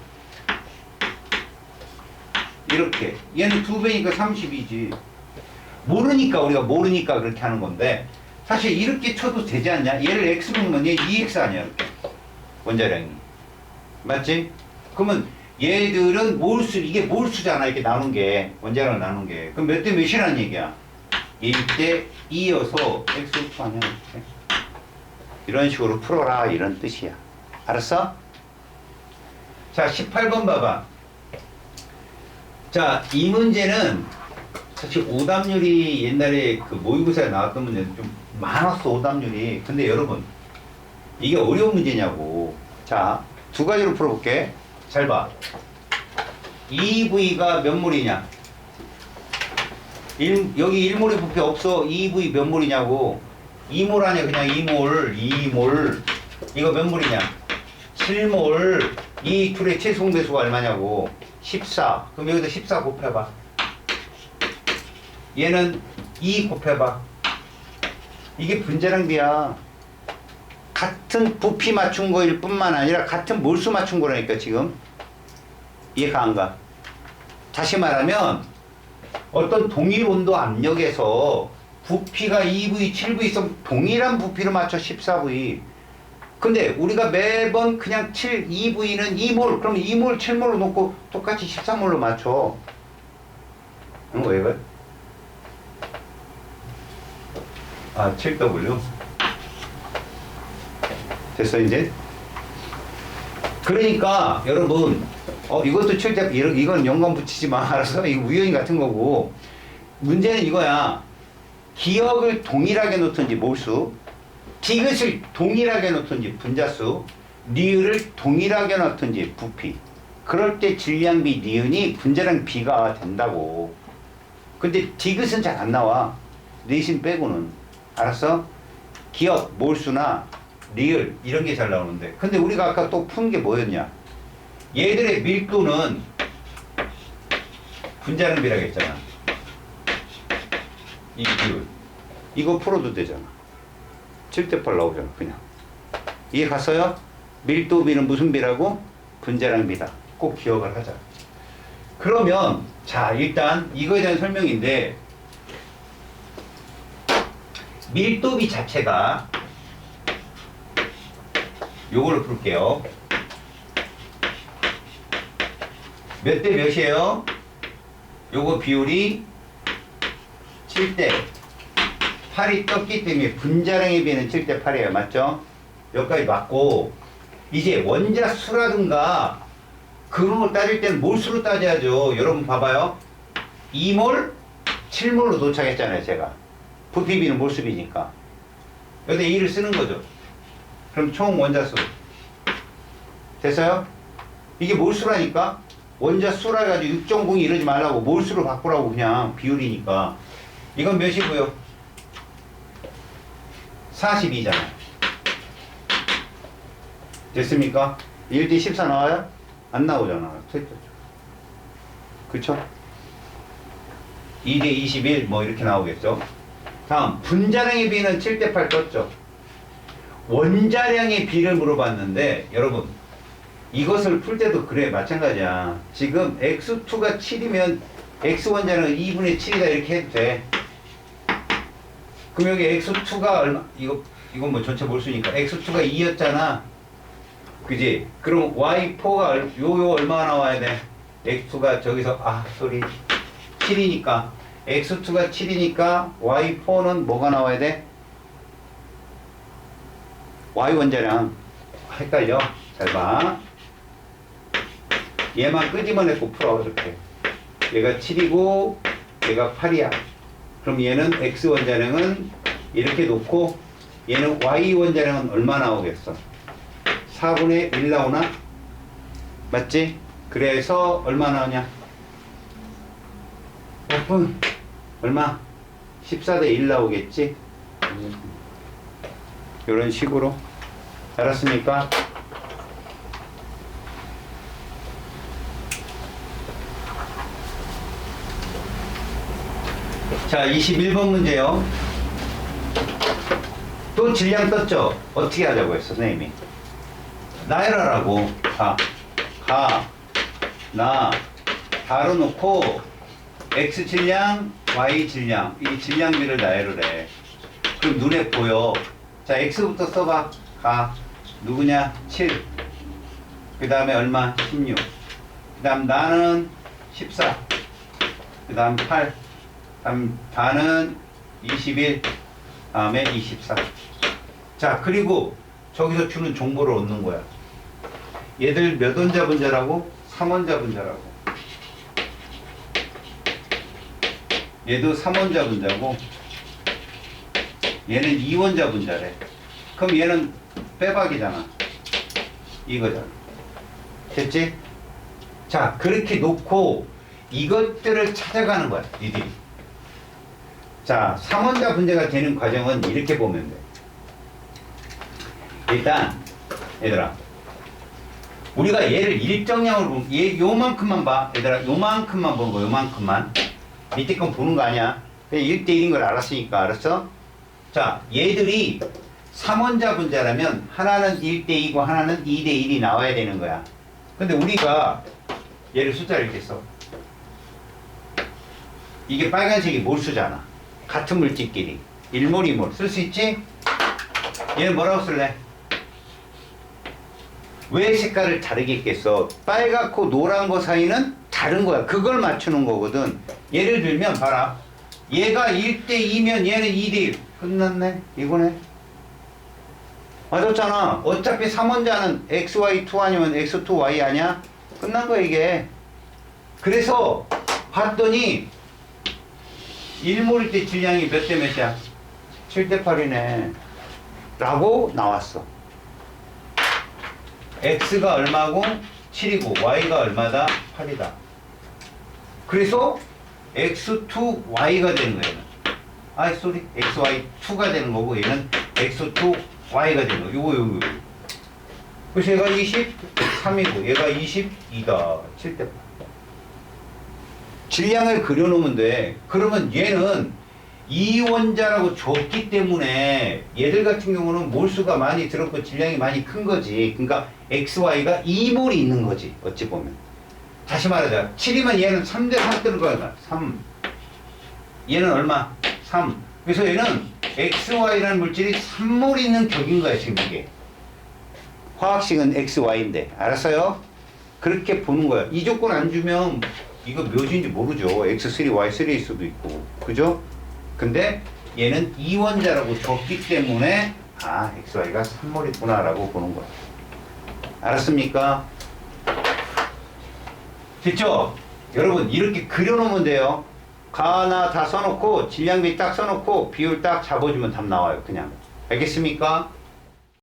이렇게. 얘는 2배니까 30이지. 모르니까 우리가 모르니까 그렇게 하는 건데 사실 이렇게 쳐도 되지 않냐? 얘를 X로 놓으면 얘 2X 아니야. 이렇게. 원자량이. 맞지? 그러면 얘들은 몰수, 이게 몰수잖아. 이렇게 나눈 게. 원자량을 나눈 게. 그럼 몇 대 몇이라는 얘기야? 1대 2여서 X 아니야. 이렇게. 이런 식으로 풀어라. 이런 뜻이야. 알았어? 자, 18번 봐봐. 자, 이 문제는 사실 오답률이 옛날에 그 모의고사에 나왔던 문제는 좀 많았어. 오답률이. 근데 여러분, 이게 어려운 문제냐고. 자, 두 가지로 풀어볼게. 잘 봐. EV가 몇 몰이냐? 여기 1몰의 부피 없어. EV 몇 몰이냐고. 2몰 아니야. 그냥 2몰. 2몰. 이거 몇 몰이냐? 7몰. 이 둘의 최소공배수가 얼마냐고. 14. 그럼 여기다 14 곱해봐. 얘는 2 곱해봐. 이게 분자량비야. 같은 부피 맞춘 거일 뿐만 아니라 같은 몰수 맞춘 거라니까 지금. 이해가 안 가? 다시 말하면 어떤 동일 온도 압력에서 부피가 2V, 7V 있으면 동일한 부피로 맞춰 14V. 근데 우리가 매번 그냥 2V는 2몰, 그럼 2몰, 7몰로 놓고 똑같이 14몰로 맞춰. 왜 그래? 7W. 됐어, 이제? 그러니까, 여러분, 이것도 7대, 이건 연관 붙이지 마. 알았어? 이거 우연히 같은 거고. 문제는 이거야. 기억을 동일하게 놓든지 몰수. 디귿을 동일하게 놓든지 분자수, 니을을 동일하게 놓든지 부피. 그럴 때 질량비 니은이 분자량 비가 된다고. 근데 디귿은 잘 안 나와. 내심 빼고는. 알았어? 기억, 몰수나 리을 이런 게 잘 나오는데. 근데 우리가 아까 또 푼 게 뭐였냐? 얘들의 밀도는 분자량비라고 했잖아. 이 비율. 이거 풀어도 되잖아. 7대8 나오잖아, 그냥. 이해 갔어요? 밀도비는 무슨 비라고? 분자량비다. 꼭 기억을 하자. 그러면 자, 일단 이거에 대한 설명인데, 밀도비 자체가 요걸로 풀게요. 몇 대 몇이에요? 요거 비율이 7대 8이 떴기 때문에 분자량의 비는 7대 8이에요. 맞죠? 여기까지 맞고, 이제 원자수라든가 그런 걸 따질 때는 몰수로 따져야죠. 여러분 봐봐요. 2몰, 7몰로 도착했잖아요, 제가. 부피비는 몰수비니까. 여기다 2를 쓰는 거죠. 그럼 총 원자수. 됐어요? 이게 몰수라니까? 원자수라 해가지고 6.0 이러지 말라고 몰수로 바꾸라고 그냥 비율이니까. 이건 몇이고요? 42잖아요. 됐습니까? 1대 14 나와요? 안 나오잖아. 그쵸? 2대 21 뭐 이렇게 나오겠죠? 다음 분자량의 비는 7대 8 떴죠? 원자량의 비를 물어봤는데 여러분 이것을 풀 때도 그래 마찬가지야. 지금 x2가 7이면 x원자량은 2분의 7이다 이렇게 해도 돼. 그럼 여기 x2가 얼마? 이건 뭐 전체 몰수니까 x2가 2였잖아. 그지? 그럼 y4가 요 얼마가 나와야 돼? x2가 저기서 소리 7이니까 x2가 7이니까 y4는 뭐가 나와야 돼? y원자량. 헷갈려? 잘 봐. 얘만 끄집어내고 풀어. 이렇게 얘가 7이고 얘가 8이야. 그럼 얘는 x원자량은 이렇게 놓고 얘는 y원자량은 얼마 나오겠어? 4분의 1 나오나? 맞지? 그래서 얼마 나오냐? 5분 얼마? 14대 1 나오겠지? 이런 식으로. 알았습니까? 자, 21번 문제요. 또 질량 떴죠? 어떻게 하자고 했어, 선생님이? 나열하라고. 다로 놓고 x 질량, y 질량, 이 질량비를 나열을 해. 그럼 눈에 보여. 자, x부터 써봐. 누구냐? 7. 그 다음에 얼마? 16. 그 다음 나는 14. 그 다음 8. 그 다음 다는 21. 다음에 24. 자, 그리고 저기서 주는 정보를 얻는 거야. 얘들 몇 원자 분자라고? 3원자 분자라고. 얘도 3원자 분자고 얘는 2원자 분자래. 그럼 얘는 빼박이잖아. 이거잖아. 됐지? 자, 그렇게 놓고 이것들을 찾아가는 거야, 니들이. 자, 3원자 분자가 되는 과정은 이렇게 보면 돼. 일단 얘들아, 우리가 얘를 일정량으로 보면 얘 요만큼만 봐. 얘들아, 요만큼만 보는 거, 요만큼만. 밑에 건 보는 거 아니야. 그냥 1대1인 걸 알았으니까. 알았어? 자, 얘들이 3원자 분자라면 하나는 1대2고 하나는 2대1이 나와야 되는 거야. 근데 우리가 얘를 숫자를 이렇게 써. 이게 빨간색이 몰수잖아. 같은 물질끼리 1몰 2몰 쓸 수 있지? 얘는 뭐라고 쓸래? 왜 색깔을 다르게 했겠어? 빨갛고 노란 거 사이는 다른 거야. 그걸 맞추는 거거든. 예를 들면 봐라. 얘가 1대2면 얘는 2대1. 끝났네. 이거네. 맞았잖아. 어차피 3원자는 XY2 아니면 X2Y 아니야? 끝난 거야 이게. 그래서 봤더니 1몰일 때 질량이 몇 대 몇이야? 7대 8이네. 라고 나왔어. x가 얼마고 7이고 y가 얼마다 8이다. 그래서 x2y가 되는 거예요. xy2가 되는 거고 얘는 x2y가 되는 거. 요거. 그래서 얘가 23이고 얘가 22다. 7대 8. 질량을 그려놓으면 돼. 그러면 얘는 이원자라고 줬기 때문에 얘들 같은 경우는 몰수가 많이 들었고 질량이 많이 큰 거지. 그러니까 XY가 2몰이 있는 거지. 어찌 보면. 다시 말하자. 7이면 얘는 3대 3 뜨는 거야. 3. 얘는 얼마? 3. 그래서 얘는 XY라는 물질이 3몰 있는 격인 거야. 지금 이게. 화학식은 XY인데. 알았어요? 그렇게 보는 거야. 이 조건 안 주면 이거 묘지인지 모르죠. X3, Y3일 수도 있고. 그죠? 근데 얘는 이원자라고 줬기 때문에 XY가 3몰 있구나라고 보는 거야. 알았습니까? 됐죠? 여러분 이렇게 그려놓으면 돼요. 가나 다 써놓고 질량비 딱 써놓고 비율 딱 잡아주면 답 나와요. 그냥. 알겠습니까?